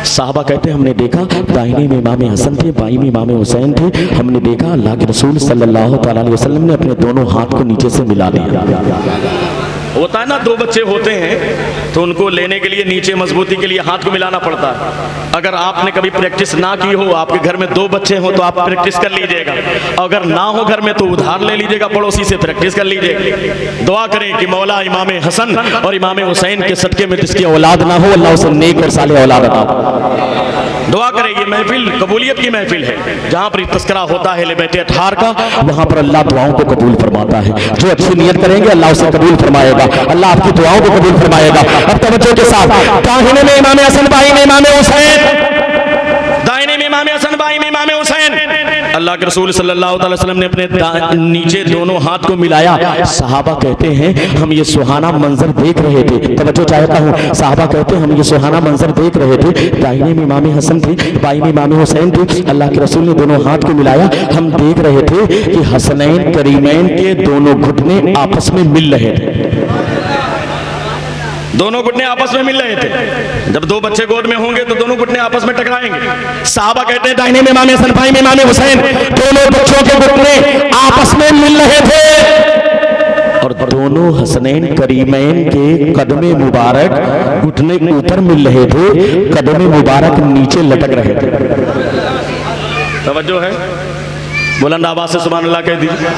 साहबा कहते हैं हमने देखा दाहिने में इमाम हसन थे, बाईं में इमाम हुसैन थे। हमने देखा अल्लाह के रसूल सल्लल्लाहु अलैहि वसल्लम ने अपने दोनों हाथ को नीचे से मिला दिया। होता है ना, दो बच्चे होते हैं तो उनको लेने के लिए नीचे मजबूती के लिए हाथ को मिलाना पड़ता है। अगर आपने कभी प्रैक्टिस ना की हो, आपके घर में दो बच्चे हो तो आप प्रैक्टिस कर लीजिएगा, अगर ना हो घर में तो उधार ले लीजिएगा, पड़ोसी से प्रैक्टिस कर लीजिएगा। दुआ करें कि मौला इमाम हसन और इमाम हुसैन के सदके में जिसकी औलाद ना हो, अल्लाह उसे नेक और साले औलाद अता। दुआ करें, ये महफिल कबूलियत की महफिल है, जहाँ पर तस्करा होता है ले बैठे अठार का, वहाँ पर अल्लाह दुआओं को कबूल फरमाता है। जो अच्छी नियत करेंगे अल्लाह उसे कबूल फरमाएगा, अल्लाह आपकी दुआओं को कबूल फरमाएगा। अब तवज्जो के साथ, दाहिने में इमाम हसन, बाईं में इमाम हुसैन, दाहिने में इमाम हसन, बाईं में इमाम हुसैन। अल्लाह के रसूल सल्लल्लाहु अलैहि वसल्लम ने अपने नीचे दोनों हाथ को मिलाया। सहाबा कहते हैं हम ये सुहाना मंजर देख रहे थे, तवज्जो चाहता हूँ, सहाबा कहते हैं हम ये सुहाना मंजर देख रहे थे, दाहिने में इमाम हसन थे, बाईं में इमाम हुसैन थे। अल्लाह के रसूल ने दोनों हाथ को मिलाया, हम देख रहे थे कि हसनैन करीमैन के दोनों घुटने आपस में मिल रहे थे, दोनों घुटने आपस में मिल रहे थे। जब दो बच्चे गोद में होंगे तो दोनों घुटने आपस में टकराएंगे। साहबा कहते हैं दाहिने में इमाम हसन, बाईं में इमाम हुसैन, दोनों बच्चों के घुटने आपस में मिल रहे थे और दोनों हसनैन करीमैन के कदमे मुबारक घुटने ऊपर मिल रहे थे, कदमे मुबारक नीचे लटक रहे थे। तवज्जो है, बुलंद आवाज से सुभान अल्लाह कह दीजिए।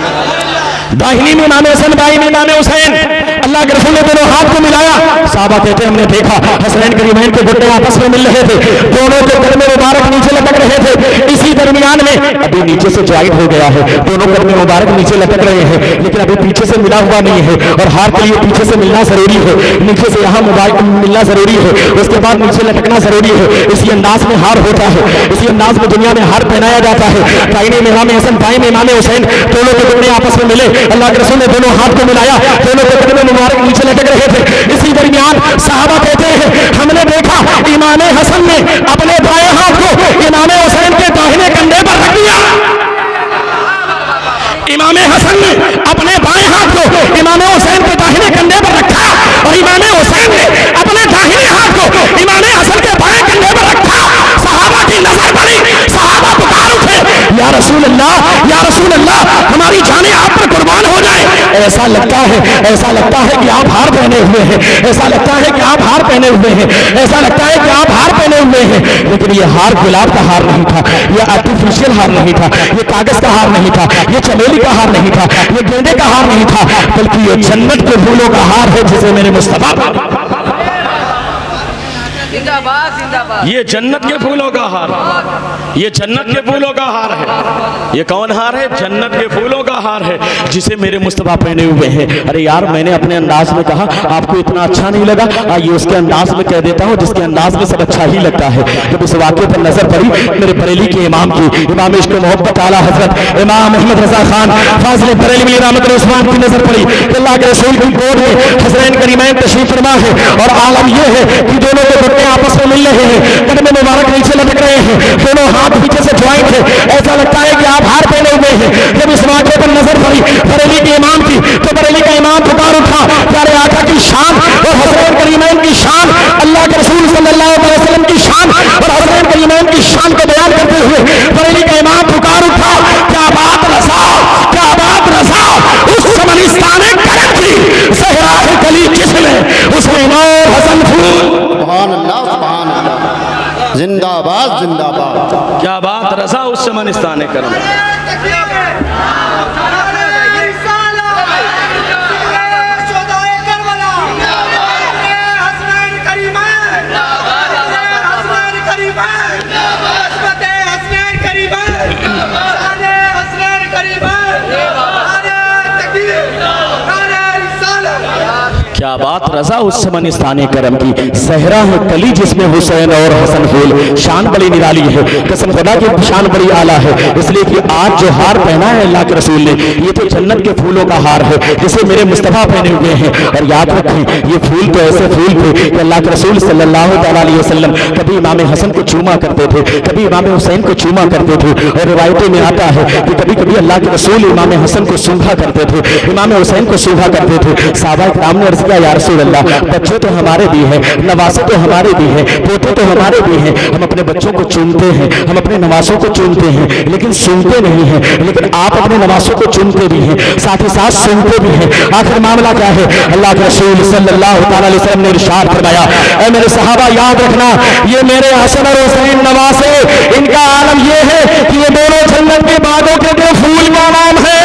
दाहिनी में इमाम हसन, बाईं में इमाम हुसैन। अल्लाह के रसूल ने दोनों हाथ को मिलाया। साहबा कहते हैं हमने देखा हसनैन करीमैन के घुटने आपस में मिल रहे थे, दोनों के कदमे मुबारक नीचे लटक रहे थे। इसी दरमियान में अभी नीचे से ज्वाइंट हो गया है, दोनों कदमे मुबारक नीचे लटक रहे हैं, लेकिन अभी पीछे से मिला हुआ नहीं है और हाथ के लिए पीछे से मिलना जरूरी है, नीचे से यहाँ मुबारक मिलना जरूरी है, उसके बाद नीचे लटकना जरूरी है। इसी अंदाज में हार होता है, इसी अंदाज में दुनिया में हार पहनाया जाता है। दाहिने में इमाम हसन, बाईं में इमाम हुसैन, दोनों के घुटने आपस में मिले। अल्लाह के रसूल ने दोनों हाथ को मिलाया, दोनों के कदमे मुबारक नीचे लटक रहे थे। इसी दरमियान साहबा कहते हैं हमने देखा इमाम हसन ने अपने बाएं हाथ को इमाम हुसैन के दाहिने कंधे पर रख दिया, इमाम हसन ने अपने बाएं हाथ को इमाम हुसैन के दाहिने कंधे पर रखा और इमाम हुसैन ने अपने दाहिने हाथ को इमाम हसन के बाएं कंधे पर रखा। सहाबा की नजर पड़ी, सहाबा पुकार उठे, या रसूल अल्लाह, या रसूल अल्लाह, हमारी जानें आप पर कुर्बान हो जाए। ऐसा लगता है कि आप हार पहने हुए हैं, ऐसा लगता है कि आप हार पहने हुए हैं, ऐसा लगता है कि आप हार पहने हुए हैं, लेकिन ये हार गुलाब का हार नहीं था, ये आर्टिफिशियल हार नहीं था, ये कागज का हार नहीं था, ये चमेली का हार नहीं था, ये गेंदे का हार नहीं था, बल्कि ये जन्नत के फूलों का हार है जिसे मेरे मुस्तफा, ये जन्नत के फूलों का हार, ये जन्नत के फूलों का हार है। ये कौन हार है? जन्नत के फूलों का हार है जिसे मेरे मुस्तफा पहने हुए हैं। अरे यार, मैंने अपने अंदाज में कहा, आपको इतना अच्छा नहीं लगा, आइए उसके अंदाज में कह देता हूँ जिसके अंदाज में सब अच्छा ही लगता है। जब इस वाक़े पर नजर पड़ी मेरे बरेली के इमाम की, इमाम इश्क मोहब्बत आला हजरत इमाम अहमद रजा खान फाजिल बरेलवी रहमत उस्मान की नजर पड़ी। अल्लाह के रसूल की गोद में हसनैन करीमैन तशरीफ फरमा है और आलम यह है कि दोनों के घुटने आपस में मिल रहे हैं, कदमे मुबारक नीचे लटक रहे हैं, दोनों हाथ पीछे से ज्वाइंट है, ऐसा लगता है कि आप हार पहने हुए हैं। जब इस वाक़े पर नजर पड़ी बरेली के इमाम की तो बरेली का इमाम पुकार उठा, प्यारे आका की शान और हसनैन करीमैन की शान, अल्लाह के रसूल सल्लल्लाहु अलैहि वसल्लम की शान और हसनैन करीमैन की शान को बयान करते हुए बरेली का इमाम पुकार उठा, क्या बात रज़ा, क्या बात रज़ा, उस समनिस्तान करम की सहरा कली जिसमें हुसैन और हसन फूल, सुभान अल्लाह, सुभान अल्लाह, जिंदाबाद जिंदाबाद, क्या बात रज़ा उस समनिस्तान करम। क्या बात रज़ा उस समनिस्तान करम की, सहरा है कली जिसमें हुसैन और हसन फूल, शान बड़ी निराली है, कसम खुदा की शान बड़ी आला है। इसलिए कि आज जो हार पहना है अल्लाह के रसूल ने, ये तो जन्नत के फूलों का हार है जिसे मेरे मुस्तफा पहने हुए हैं। और याद रखें ये फूल तो ऐसे फूल थे कि अल्लाह के रसूल सल्लल्लाहु अलैहि वसल्लम कभी इमाम हसन को चूमा करते थे, कभी इमाम हुसैन को चूमा करते थे। और रिवायतों में आता है कि कभी कभी अल्लाह के रसूल इमाम हसन को सूंघा करते थे, इमाम हुसैन को सूंघा करते थे। सहाबा किराम ने अर्ज़ किया, या या रसूल अल्लाह, बच्चे तो हमारे भी हैं, नवासे तो हमारे भी हैं, पोते तो हमारे भी हैं। हम अपने बच्चों को चुनते हैं, हम अपने नवासों को चुनते हैं, लेकिन सुनते नहीं हैं। लेकिन आप अपने नवासों को चुनते भी हैं, साथ ही साथ सुनते भी हैं। आखिर मामला क्या है? अल्लाह के रसूल सल्लल्लाहु अलैहि वसल्लम ने इरशाद फरमाया, ऐ मेरे सहाबा याद रखना, ये मेरे हसन और हुसैन नवासे, इनका आलम ये है कि ये दोनों जन्नत के बागों के दो फूल का नाम है।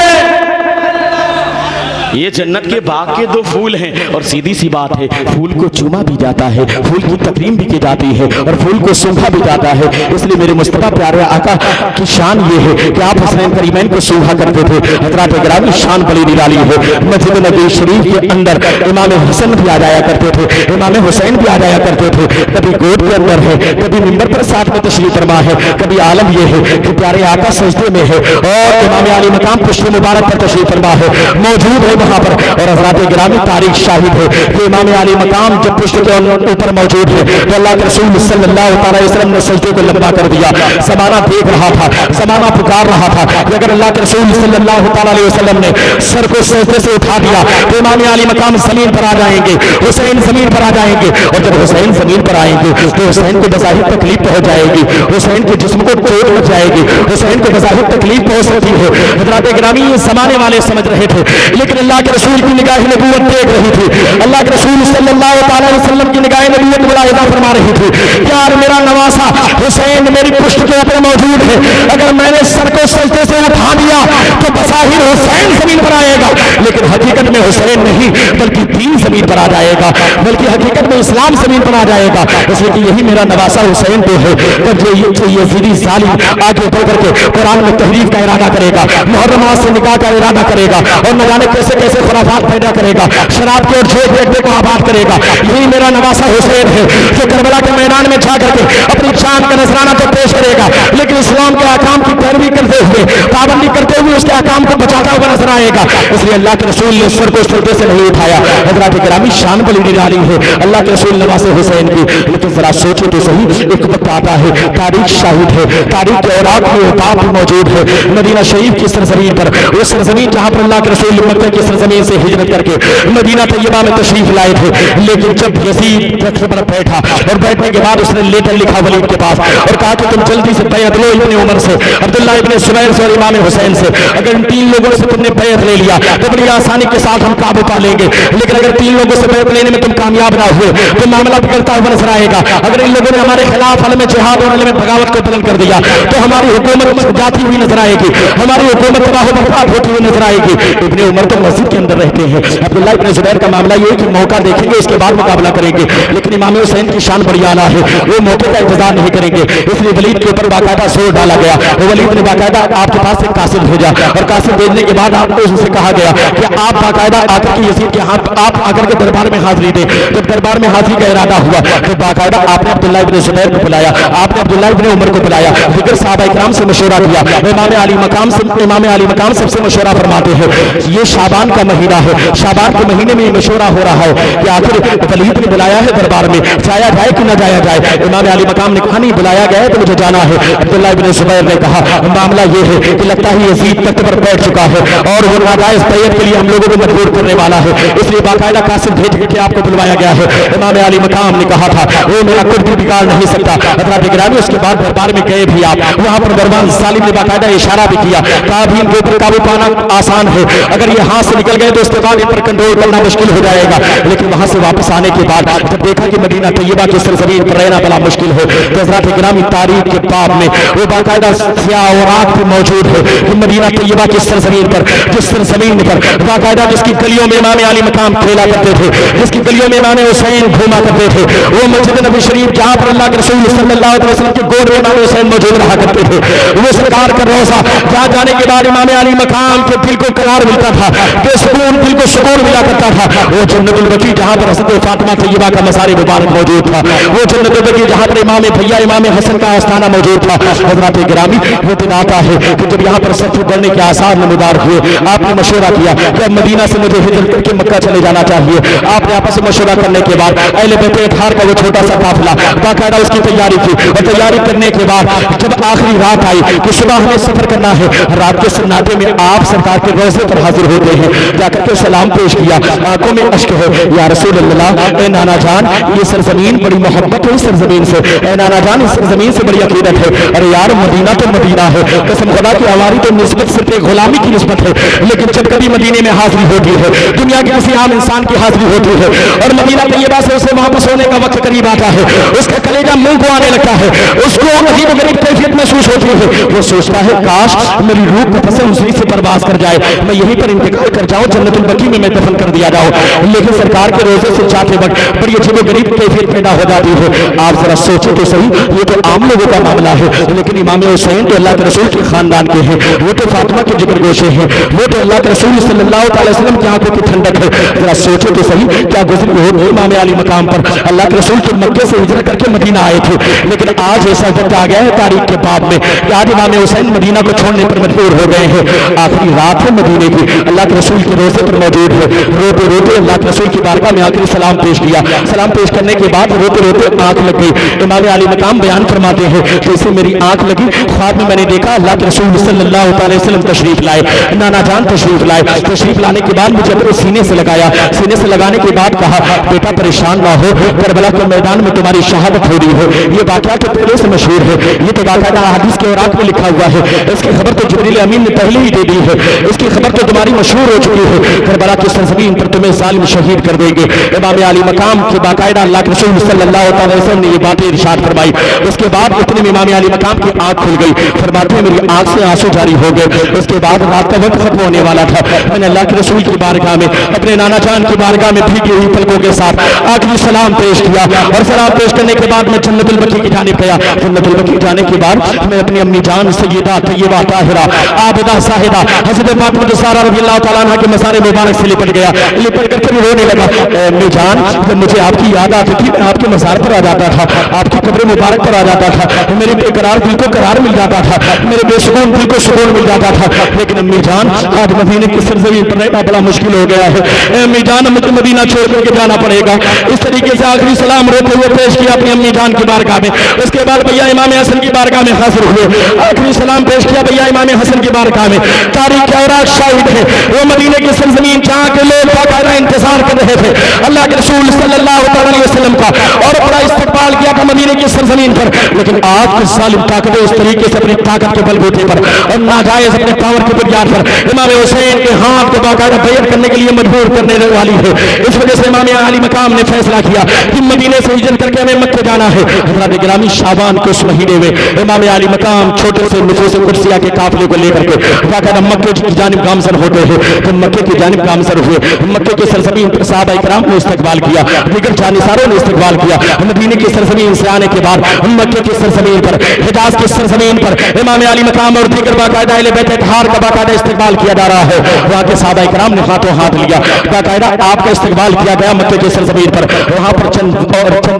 ये जन्नत के बाग के दो फूल हैं। और सीधी सी बात है, फूल को चूमा भी जाता है, फूल की तकरीम भी की जाती है, और फूल को सूंघा भी जाता है। इसलिए मेरे मुस्तफा प्यारे आका की शान ये है कि आप हसनैन करीमैन को सूंघा करते थे। हज़रात गिरामी शान बड़ी निराली है। मस्जिद नबी शरीफ के अंदर इमाम हसन भी आ जाया करते थे, इमाम हुसैन भी आ जाया करते थे। कभी गोद के अंदर है, कभी मिंबर पर साथ में तशरीफ फरमा है। कभी आलम ये है कि प्यारे आका सजदे में है और इमाम अली मकाम पुष्प मुबारक पर तशरीफ फरमा है, मौजूद है वहां पर। और हज़रात गिरामी तारीख शाहिद है कि इमाम अली मकाम जब पुष्प के ऊपर मौजूद है तो अल्लाह के रसूल सल्लल्लाहु अलैहि वसल्लम ने सजदे को लंबा कर दिया। ज़माना देख रहा था, ज़माना पुकार रहा था कि अगर अल्लाह के रसूल सल्लल्लाहु अलैहि वसल्लम ने सर को सजदे से उठा दिया तो इमाम अली मकाम जमीन पर आ जाएंगे, हुसैन जमीन पर आ जाएंगे। और जब हुसैन जमीन पर आएंगे तो हुसैन को बज़ाहिर तकलीफ पहुंच जाएगी, हुसैन के जिस्म को चोट लग जाएगी, हुसैन को बज़ाहिर तकलीफ पहुंच सकती है। हज़रात गिरामी ये ज़माने वाले समझ रहे थे, लेकिन अल्लाह के रसूल की निगाह नबूवत देख रही थी। अल्लाह के रसूल सल्लल्लाहु अलैहि वसल्लम की निगाह नबूवत मुलाहिजा फरमा रही थी। यार मेरा नवासा हुसैन मेरी पुष्ट के ऊपर मौजूद है, अगर मैंने सर को सजदे से उठा दिया तो बज़ाहिर हुसैन जमीन पर आएगा, लेकिन हकीकत में हुसैन नहीं बल्कि दीन जमीन पर आ जाएगा, बल्कि हकीकत में इस्लाम जमीन पर आ जाएगा। इसलिए कि यही मेरा नवासा हुसैन तो है। तब जो यजीदी जालिम आगे बढ़ करके कुरान में तहरीफ का इरादा करेगा, मुहर्रम से निकाह का इरादा करेगा, और न जाने कैसे कैसे खुराफात पैदा करेगा, शराब के और झूठ देखने को आबाद करेगा। यही मेरा नवासा हुसैन है जो करबला के मैदान में जा करके अपनी जान का नजराना तो पेश करेगा, लेकिन इस्लाम के अहकाम की पैरवी करते हुए, पाबंदी करते हुए उसके अहकाम को बचाता हुआ नजर आएगा। इसलिए अल्लाह के रसूल ने सर को सजदे से नहीं उठाया। हज़रात गिरामी शान बड़ी निराली है अल्लाह के रसूल नवासे हुसैन की। लेकिन जरा सोचो तो सही, एक वक्त आता है, तारीख शाहिद है, तारीख के औरात में बात मौजूद है, मदीना शरीफ की सरजमीन पर, उस सरजमीन जहां पर अल्लाह के रसूल मक्का की सरजमीन से हिजरत करके मदीना तैयबा में तशरीफ लाए थे। लेकिन जब यजीद तख्त पर बैठा और बैठने के बाद उसने लेटर लिखा वलीद के पास और कहा कि तुम जल्दी से बैत लो इब्ने उमर से, अब्दुल्ला इब्ने जुबैर से और इमाम हुसैन से। अगर इन तीन लोगों से तुमने बैत ले लिया तो बड़ी आसानी के साथ हम काबू पा लेंगे, लेकिन अगर तीन लोगों से बैत लेने में तुम कामयाब ना हुए तो मामला बिगड़ता हुआ नजर आएगा। अगर इन लोगों ने हमारे खिलाफ हल में जिहाद और हल में बगावत को बदल कर दिया तो हमारी हुकूमत जाती हुई नजर आएगी, हमारी हुकूमत तबाह बर्बाद होती हुई नजर आएगी। इब्ने उमर तो मस्जिद के अंदर रहते हैं। अब्दुल्ला इब्ने जुबैर का मामला ये है कि मौका देखेंगे इसके बाद मुकाबला करेंगे, लेकिन इमाम हुसैन की शान बड़ी आला है, वो मौके का इंतजार नहीं करेंगे। इसलिए वलीद के ऊपर बाकायदा जोर डाला गया। वो वलीद ने बाकायदा आपके पास एक कासिद भेजा और कासिद भेजने के बाद आपको उससे कहा गया कि आप बाकायदा आकर के यजीद के हाथ आप आकर के दरबार में हाजिरी दें। जब दरबार में हाजिरी का इरादा हुआ तो बाकायदा आपने अब्दुल्ला इब्ने जुबैर को बुलाया, आपने अब्दुल्ला इब्ने उमर को बुलाया, फिक्र सहाबा इकराम से मशवरा किया। इमाम अली मकाम सबसे मशवरा फरमाते हैं, ये शाबान का महीना है, शाबान के महीने में मशवरा हो रहा है कि आखिर वलीद ने बुलाया है दरबार में, जाया जाए कि न जाया जाए। इमाम अली मकाम ने कहा नहीं बुलाया गया है तो मुझे जाना है। अब्दुल्ला इब्ने जुबैर ने कहा मामला ये है कि लगता है यजीद तख्त पर बैठ चुका है और वो नाजायज बैत के लिए हम लोगों को मजबूर करने वाला है, इसलिए बाकायदा कासिद भेज के आपको बुलवाया गया है। इमाम अली मकाम ने कहा था वो मेरा कुछ भी बिगाड़ नहीं सकता। हज़रात गिरामी उसके बाद दरबार में गए भी आप, वहां पर दरबार सालिम ने बाकायदा इशारा भी किया, कहा भी इनके ऊपर काबू पाना आसान है, अगर ये हाथ से निकल गए तो उसके बाद इन पर कंट्रोल करना मुश्किल हो जाएगा। लेकिन वहां से वापस आने के बाद जब देखा कि मदीना तैयबा की सरजमीन पर रहना बड़ा मुश्किल है तो हज़रात गिरामी तारीख के बाब में वो बाकायदा स्याह और आग भी मौजूद है कि मदीना तैयबा की सरजमीन पर, जिस सरजमीन पर बाकायदा जिसकी गलियों में इमाम अली मकाम खेला करते थे, जिसकी गलियों में इमाम हुसैन घूमा करते थे, वो मस्जिद नबी शरीफ जहां पर अल्लाह के रसूल सल्लल्लाहु अलैहि वसल्लम के गोद में इमाम हुसैन मौजूद रहा करते थे, वो सरकार का रोज़ा जहां जाने के बाद इमाम अली मकाम के दिल को करार मिलता था, बेसुकून दिल को सुकून मिला करता था। वो जन्नतुल बकी जहां पर हज़रत फातिमा तैयबा का मज़ार मुबारक मौजूद था, वो जन्नतुल बकी जहां पर इमाम भैया इमाम हसन का आस्थाना मौजूद था। हज़रात गिरामी वो दिन आता है कि जब यहाँ पर शत्रु बढ़ने के आसार नमूदार हुए, आपने मशवरा किया कि अब मदीना से मुझे हिजरत करके मक्का चले जाना चाहिए। आपने आपस में मशवरा करने के बाद अहले बैत अतहार का वो छोटा सा काफिला बाकायदा उसकी तैयारी की, और तैयारी करने के बाद जब आखिरी रात आई कि सुबह हमें सफर करना है, रात के सन्नाटे में आप सरकार के रोज़े पर हाजिर होते हैं। जाकर के सलाम पेश किया, आंखों में अश्क है, या रसूल अल्लाह, ए नाना जान ये सरजमीन बड़ी मोहब्बत है, इस सरजमीन से, ए नाना जान इस सरजमीन से बड़ी अकीदत है। अरे यार मदीना तो मदीना है, कसम खुदा की हमारी तो निस्बत सिर्फ एक गुलामी की निस्बत है, लेकिन जब कभी मदीने में हाजिरी होती है, दुनिया के किसी आम इंसान की हाजिरी होती है और मदीना तैयबा से उसे वापस होने का वक्त करीब आता है, उसका कलेजा मुंह को आने लगता है, उसको अजीब गरीब कैफियत महसूस होती है। वो सोचता है काश मेरी रूह नफस उसी से बर्बाद कर जाए, मैं यहीं पर इंतकाल कर जाऊं, जन्नतुल बकी में मैं दफन कर दिया जाऊं। लेकिन सरकार के रोजे से जाते वक्त बड़ी अजीब गरीब कैफियत पैदा हो जाती है। आप जरा सोचे तो सही, ये तो आम लोगों का मामला है, लेकिन इमाम हुसैन तो अल्लाह के रसूल के खानदान के हैं, वो तो फातिमा के जिक्र गोशे हैं, वो तो अल्लाह के रसूल सल्लल्लाहु अलैहि वसल्लम की आंखों की ठंडक है। जरा सोचे तो सही, क्या गुज़री होगी इमाम अली मकाम पर, अल्लाह के रसूल के मक्के से हिजरत करके मदीना आए थे, लेकिन आज ऐसा वक्त आ गया है तारीख के बाब में कि आज इमाम हुसैन मदीना को छोड़ने पर मजबूर हो गए हैं। आखिरी रात है मदीने की, अल्लाह के रसूल के रोजे पर मौजूद है, रोते रोते अल्लाह के रसूल की बारगाह में आखिरी सलाम पेश किया। सलाम पेश करने के बाद रोते रोते आंख लग गई। इमाम अली मकाम बयान फरमाते हैं, जैसे मेरी आंख लगी, ख्वाब में मैंने देखा अल्लाह के रसूल सल्लल्लाहु अलैहि वसल्लम तशरीफ लाए, नाना जान तशरीफ लाए। तशरीफ लाने के बाद मुझे अपने सीने से लगाया, सीने से लगाने के बाद कहा बेटा परेशान ना हो, करबला के मैदान में तुम्हारी शहादत हो रही है। ये वाकया तो पहले से मशहूर है, ये तो वाकया हदीस के औरात में लिखा हुआ है, इसकी खबर तो जिब्रील अमीन ने पहले ही दे दी है, इसकी खबर तो तुम्हारी मशहूर हो चुकी है, करबला की सरजमीन पर तुम्हें जालिम शहीद कर देंगे। इमाम अली मकाम के बाकायदा अल्लाह के रसूल सल्लल्लाहु अलैहि वसल्लम ने ये बातें इरशाद फरमाई। उसके बाद इतने में इमाम अली मकाम की आंख खुल गई, फरमाते हैं मेरी आंख से आंसू जारी हो गए। उसके बाद रात का वक्त खत्म होने वाला था, मैंने अल्लाह के रसूल की बारगाह में, अपने नाना जान की बारगाह में भीगी हुई पलकों के साथ आखिरी सलाम पेश किया, और सलाम पेश करने के बाद मैं जन्नतुल बकी की जानिब गया। जन्नतुल बकी जाने के बाद मैं अपनी अम्मी जान सैयदा तैयबा ताहिरा आबिदा साहिदा हज़रत फातिमा ज़हरा रज़ियल्लाहु तआला अन्हा के मसारे मुबारक से लिपट गया, लिपट करके मैं रोने लगा। अम्मी जान जब मुझे आपकी याद आती थी, मैं आपके मज़ार पर आ जाता था, आपकी कब्र मुबारक पर आ जाता था, मेरे बेकरार दिल को करार मिल जाता था, मेरे बेसुकून दिल को सुकून मिल जाता था। लेकिन अम्मी जान आज मदीने की सरजमीन पर रहना बड़ा मुश्किल हो गया है, अम्मी जान मुझे मदीना छोड़ करके जाना पड़ेगा। इस तरीके से आखिरी सलाम रोते हुए पेश किया अपनी अम्मी जान की बारगाह में। उसके बाद भैया इमाम हसन की बारगाह में हाजिर हुए, आखिरी सलाम पेश किया भैया इमाम हसन की बारगाह में। तारीख के औरात शाहिद है, वो मदीने की सरजमीन जहाँ के लोग बाकायदा इंतजार कर रहे थे अल्लाह के रसूल सल्लल्लाहु अलैहि वसल्लम का, और बड़ा इस्तकबाल किया था मदीने की सरजमीन पर। लेकिन आज की जालिम ताकतें उस तरीके से अपनी ताकत के बलबूते पर और नाजायज अपने पावर की बुनियाद पर इमाम हुसैन के हाथ को बाकायदा बैत करने के लिए मजबूर करने वाली है। इस वजह से इमाम अली मकाम ने फैसला किया कि मदीने से हिजरत करके हमें मक्के जाना है। हज़रत गिरामी शाबान के उस महीने में इमाम अली मकाम छोटे से नफूस कुर्सिया के काफिले को लेकर के बाकायदा मक्के की जानिब गामजन होते हैं। तो मक्के की जानिब गामजन हुए, मक्के की सरजमीन पर सहाबा इकराम ने इस्तकबाल किया, दीगर जानिसारों ने इस्तकबाल किया। मदीने की सरजमीन से आने के बाद मक्के की सरजमीन पर, हिजाज की सरजमीन पर इमाम अली मकाम और दीगर बाकायदा अहले बैत अतहार का बाकायदा इस्तकबाल किया जा रहा है। वहाँ के सहाबा इकराम ने हाथों हाथ लिया, बाकायदा आपका इस्तकबाल किया गया मक्के की सरजमीन पर। वहाँ पर चंद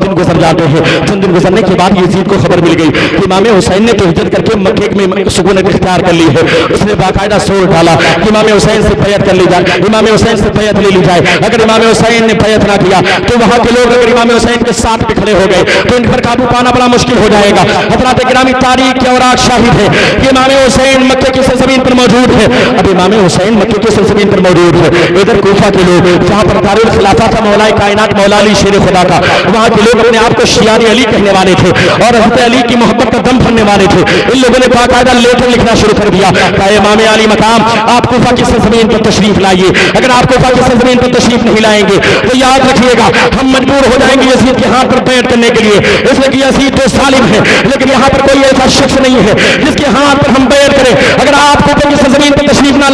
दिन गुजर जाते हैं, चंद दिन गुजरने के बाद यजीद को खबर मिल गई कि इमाम हुसैन ने तो हिजरत करके मक्के में सुकून इख्तियार कर ली है। उसने बाकायदा सोच डाला कि इमाम हुसैन से बैत कर ली जाए, इमाम हुसैन से बैत ले ली जाए। अगर इमाम हुसैन ने बैत ना किया तो वहाँ के लोग अगर इमाम हुसैन के साथ भी खड़े हो गए तो इन पर काबू पाना बड़ा मुश्किल हो जाएगा। हज़रात गिरामी तारीख के औरात शाहिद है कि इमाम हुसैन मक्के की सरजमीन पर मौजूद है। अब इमाम हुसैन मक्के की सरजमीन पर मौजूद है, इधर कूफा के लोग जहाँ पर दारुल खिलाफा था मौलाए कायनात मौला अली शेर खुदा का, वहाँ के लोग अपने आप को शियारी अली कहने वाले थे और हज़रत अली की मोहब्बत का दम भरने वाले थे। इन लोगों ने बाकायदा लेटर लिखना शुरू कर दिया, कहा इमाम अली मकाम आप कूफा की सरजमीन पर तशरीफ लाइए, अगर आप कूफा की सरजमीन पर तशरीफ नहीं लाएंगे तो याद रखिएगा हम मजबूर हो जाएंगे यजीद के हाथ पर बैठ करने के लिए, इसलिए कि यजीद तो सालिम है लेकिन यहाँ पर कोई ऐसा शख्स नहीं है जिसके हाथ पर हम बैठ करें। अगर आप कूफा की सरजमीन पर तशरीफ ना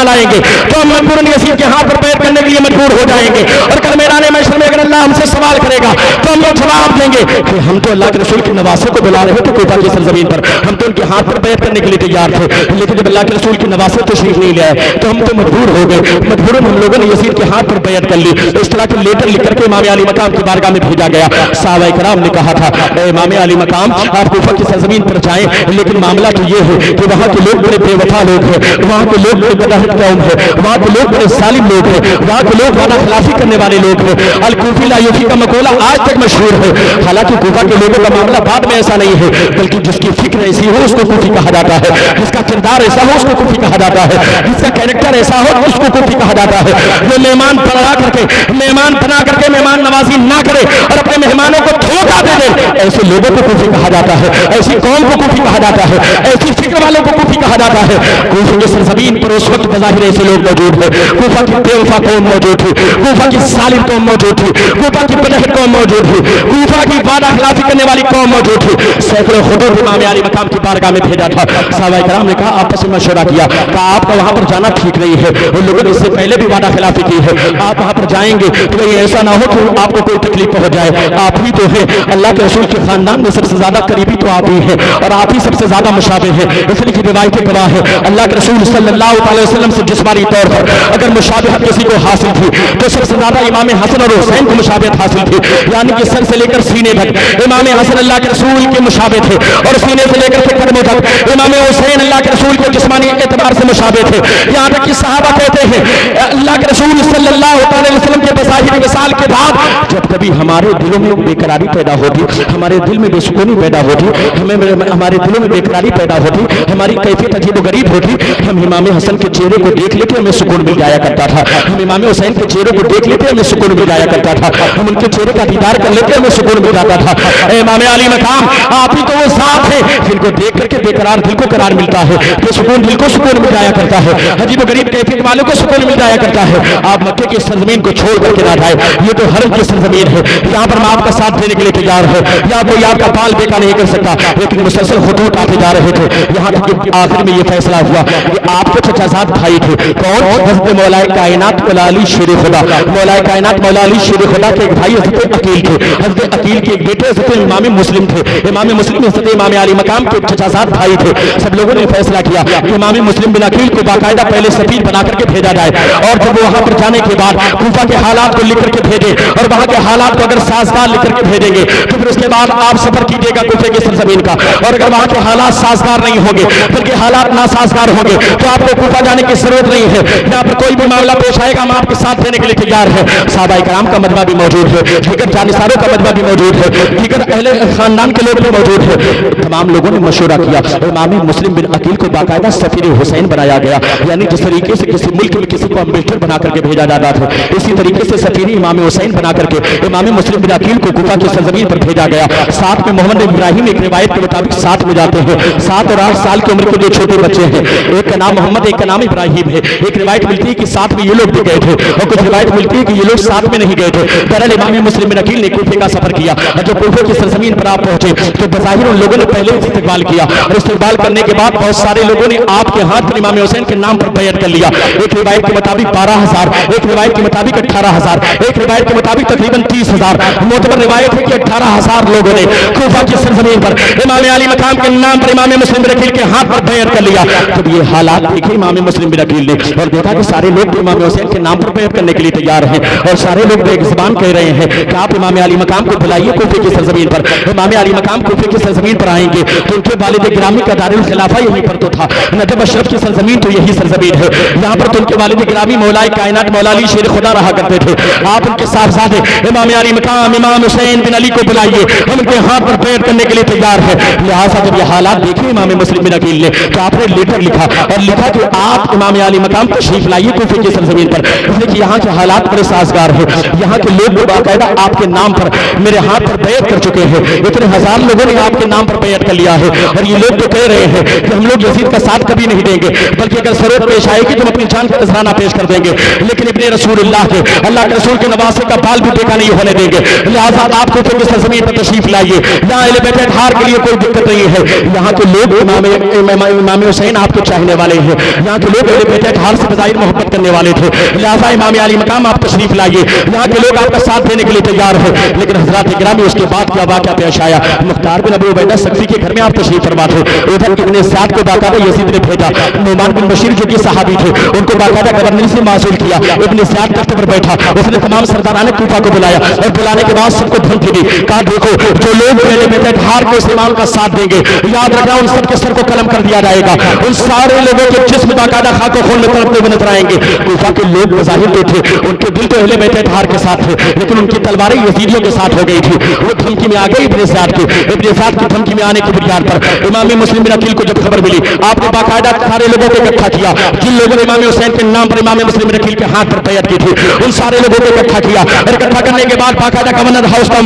लाएंगे तो हम मजबूरन यजीद के हाथ पर बैठ करने के लिए मजबूर हो जाएंगे। और कल मैदान महशर में अगर अल्लाह हमसे सवाल करेगा तो हम लोग जवाब देंगे कि हम तो अल्लाह के रसूल के नवासे को बुला रहे थे कोफा की सरजमीन पर, हम तो उनके हाथ पर बैठ करने के लिए तैयार थे, लेकिन जब अल्लाह के रसूल के नवासे तशरीफ नहीं ले आए तो हम तो मजबूर हो गए। मजबूरन हम लोगों ने यजीद के हाथ पर बैठ कर ली। इस तरह के लेटर लिख करके इमाम अली मकाम की बारगाह में भेजा गया। सहाबा इकराम ने कहा था इमाम अली मकाम आप कोफा की सरजमीन पर जाएं, लेकिन मामला तो ये है कि वहाँ के लोग बड़े बेवफा लोग हैं, वहाँ के लोग बड़े बदहत कौम है, वहाँ के लोग बड़े जालिम लोग हैं, वहाँ के लोग वादा खिलाफी करने वाले लोग हैं। अल कूफी ला यूफी का मकौला आज तक मशहूर है। हालांकि कोफा के लोगों का मामला बाद में ऐसा नहीं है, बल्कि जिसकी फिक्र ऐसी हो उसको कूफी कहा जाता है, जिसका किरदार ऐसा हो उसको कूफी कहा जाता है, जिसका कैरेक्टर ऐसा हो उसको कूफी कहा जाता है। जो मेहमान बना करके मेहमान बना करके मेहमान नवाजी ना करे और अपने मेहमानों को धोखा दे दे, ऐसे लोगों को कूफी कहा जाता है, ऐसी कौम को कूफी कहा जाता है, ऐसी फिक्र वालों को कूफी कहा जाता है। कूफे की सरजमीन पर उस वक्त बज़ाहिर ऐसे लोग मौजूद है, कूफा की बेवफा कौम मौजूद थी, कूफा की सालिम कौम मौजूद थी, कूफा की बदहत कौम मौजूद थी, कूफा की वादा खिलाफी करने वाली कौम मौजूद थी। सैकड़ों खुतूब इमाम अली मकाम की बारगाह में भेजा था। सहाबा इकराम ने कहा आपस में मशवरा किया, कहा आपका वहां पर जाना ठीक नहीं है, उन लोगों ने इससे पहले भी वादा खिलाफी की है, आप वहां पर जाएंगे तो कहीं ऐसा ना हो कि आपको कोई तकलीफ पहुंच जाए। आप ही तो है अल्लाह के रसूल के खानदान में सबसे ज्यादा करीबी तो आप ही है और आप ही सबसे ज्यादा मुशाबे है। इसलिए की रिवायतें गवाह है अल्लाह के रसूल सल्लल्लाहु अलैहि वसल्लम से जिस्मानी तौर पर अगर मुशाबहत किसी को हासिल थी तो सबसे ज्यादा इमाम हसन और हुसैन को मुशाबहत हासिल थी, यानी कि सर से लेकर सीने तक इमाम हसन अल्लाह के रसूल के मुशाबे थे और सीने से लेकर के कदमों तक इमाम हुसैन अल्लाह के रसूल के जिस्मानी एतबार से मुशाबे थे। यहाँ तक कि सहाबा कहते हैं अल्लाह के रसूल सल्लल्लाहु अलैहि वसल्लम के बसाहिर विसाल के बाद जब कभी हमारे दिलों में बेकरारी पैदा होती, हमारे दिल में बेसुकूनी पैदा होती, हमारे दिलों में बेकरारी पैदा होती, हमारी कैफियत अजीब गरीब होती, हम इमाम हसन के चेहरे को देख लेते हमें सुकून मिल जाया करता था, हम इमाम हुसैन के चेहरे को देख लेते हमें सुकून मिल जाया करता था, हम उनके चेहरे का दीदार कर लेते हमें सुकून मिल जाता था। इमाम अली मकाम आप ही तो वो साथ है जिनको देख करके बेकरार दिल को करार मिलता है, बेसुकून दिल को सुकून मिल जाया करता है, अजीब गरीब कैफियत वालों को सुकून मिल जाया करता है। आप मक्के की सरजमीन को छोड़ करके ना जाए, ये तो हरम की सरजमीन है, यहाँ पर मैं आपका साथ देने के लिए तैयार है, या कोई आपका बाल बेका नहीं कर सकता, लेकिन मुसलसल खुतूत आते जा रहे थे। यहाँ तक कि आखिर में ये फैसला हुआ कि आपके चचाजाद भाई थे कौन, हज़रत मौलाए कायनात मौला अली शेर खुदा, मौलाए कायनात मौला अली शेर खुदा के एक भाई हज़रत अकील थे, हज़रत अकील के एक बेटे हज़रत इमाम मुस्लिम थे, इमाम मुस्लिम हज़रत इमाम अली मकाम के चचाजाद भाई थे। सब लोगों ने फैसला किया कि इमाम मुस्लिम बिन अकील को बाकायदा पहले सफीर बना करके भेजा जाए और जब वहां पर जाने के बाद कूफा के हालात को लिख करके भेजे और वहां के हालात को अगर साजगार लिख करके भेजेंगे तो फिर उसके बाद आप सफर कीजिएगा कूफे की सरजमीन का, और अगर वहां के हालात साजगार नहीं होंगे बल्कि हालात नासाजगार होंगे तो आपको कूफा जाने की जरूरत नहीं है। यहाँ पर कोई भी मामला पेश आएगा हम आपके साथ देने के लिए तैयार है। सहाबा इकराम का मजमा भी मौजूद है, दीगर जानिसारों का मजमा भी मौजूद है, दीगर अहले खानदान के लोग भी मौजूद है। तमाम लोगों ने मशवरा किया, इमाम मुस्लिम बिन अकील को बाकायदा सफीर हुसैन बनाया गया, यानी जिस तरीके से किसी मुल्क में किसी को अम्बेसडर बना करके भेजा जाता था इसी तरीके से सफीर इमाम हुसैन बना करके इमाम मुस्लिम बिन अकील को कूफा की सरजमीन पर भेजा गया। साथ में मोहम्मद इब्राहिम एक रिवायत के मुताबिक साथ में जाते हैं, 7 और 8 साल की उम्र के जो छोटे बच्चे हैं, एक का नाम मोहम्मद एक का नाम इब्राहिम है। एक रिवायत मिलती है कि साथ में ये लोग भी गए थे और कुछ रिवायत मिलती है कि ये लोग साथ में नहीं गए थे। दरअसल इमाम मुस्लिम बिन अकील ने कूफे का सफर किया और जब कूफे की सरजमीन पर आप पहुंचे तो बज़ाहिर उन लोगों ने पहले इस्तेकबाल किया और इस्तेकबाल करने के बाद बहुत सारे लोगों ने आपके हाथ पर इमाम हुसैन के नाम पर बैत कर लिया। एक रिवायत के मुताबिक 12,000, एक रिवायत के मुताबिक 18,000, एक रिवायत के मुताबिक तकरीबन 30,000, मोतबर रिवायत है कि 18,000 लोगों ने कूफा की सरजमीन पर इमाम अली मकाम के नाम पर इमाम मुस्लिम बिन अकील के हाथ पर बैत कर लिया। जब ये हालात देखे इमाम मुस्लिम बिन अकील ने और देखा कि सारे लोग इमाम हुसैन के नाम पर बैत करने के लिए तैयार हैं और सारे लोग एक ज़बान कह रहे हैं कि आप इमाम अली मकाम को बुलाइए कूफे की सरजमीन पर। इमाम अली मकाम कूफे की सरजमीन पर आएंगे तो उनके वालिद गिरामी का दारुल खिलाफा यहीं पर तो था, नजब अशरफ की सरजमीन तो यही सरजमीन है, यहाँ पर तो उनके वालिद गिरामी मौलाए कायनात मौला अली शेर खुदा रहा करते थे। आप उनके साहबजादे इमाम अली मकाम इमाम हुसैन बिन अली को बुलाइए, हम उनके हाथ पर बैत करने के लिए तैयार है। लिहाजा जब ये हालात देखे इमाम मुस्लिम बिन अकील ने तो आपने लेटर लिखा और लिखा कि आप इमाम अली मकाम तशरीफ लाइए कूफे की सरजमीन पर, इसलिए कि यहाँ के हालात बड़े साजगार है, यहाँ के लोग बाकायदा आपके नाम पर मेरे हाथ पर बैत कर चुके हैं, इतने हजार लोगों ने आपके नाम पर बैत कर लिया है और ये लोग तो कह रहे हैं कि हम लोग यजीद का साथ कभी नहीं देंगे, बल्कि अगर जरूरत पेश आएगी तो हम अपनी जान का नजराना पेश कर देंगे, लेकिन इब्ने रसूलुल्लाह के अल्लाह के रसूल के नवासे का बाल भी देखा नहीं होने देंगे। लिहाजा आप कूफे की सरजमीन पर तशरीफ लाइए, यहाँ अहले बैत अतहार के लिए कोई दिक्कत नहीं है, यहाँ के लोग इमाम हुसैन आपके चाहने वाले हैं, यहाँ के लोग अहले बैत अतहार से बज़ाहिर मोहब्बत करने वाले थे। लिहाजा इमाम अली मकाम आप तशरीफ लाइए, यहाँ के लोग आपके का साथ देने के लिए तैयार है। लेकिन हजरात गिरामी उसके बाद क्या वाक़या पेश आया। मुख्तार बिन अबू उबैदा सख्ती के घर में आप तशरीफ फरमा थे। उधर इब्ने साद को बाकायदा यजीद ने भेजा। नुमान बिन बशीर जो कि सहाबी थे उनको बाकायदा गवर्नर से मासूल किया। इब्ने साद तख्त पर बैठा, उसने तमाम सरदारान कूफा को बुलाया और बुलाने के बाद सबको धमकी दी। कहा देखो जो लोग मेरे बेटे हार को इस्तेमाल का साथ देंगे, याद रखना उन सबके सर को कलम कर दिया जाएगा। उन सारे लोगों के जिस्म बाकायदा खाको खून में तड़पते हुए नजर आएंगे। कूफा के लोग ज़ाहिर तो थे, उनके दिल तो अहले बैत हार के साथ थे, लेकिन उनकी तलवारें यजीदियों के साथ हो गई थी। वो धमकी में आ गई इब्ने साद की। इब्ने साद की धमकी में आने की बुनियाद पर इमाम मुस्लिम बिन अकील को जब खबर मिली, आपने बाकायदा सारे लोगों को इकट्ठा किया। जिन लोगों ने इमाम हुसैन के नाम पर इमाम मुस्लिम बिन अकील के हाथ पर बैत की थी, उन सारे लोगों को इकट्ठा किया। इकट्ठा करने के बाद बाकायदा गवर्नर हाउस का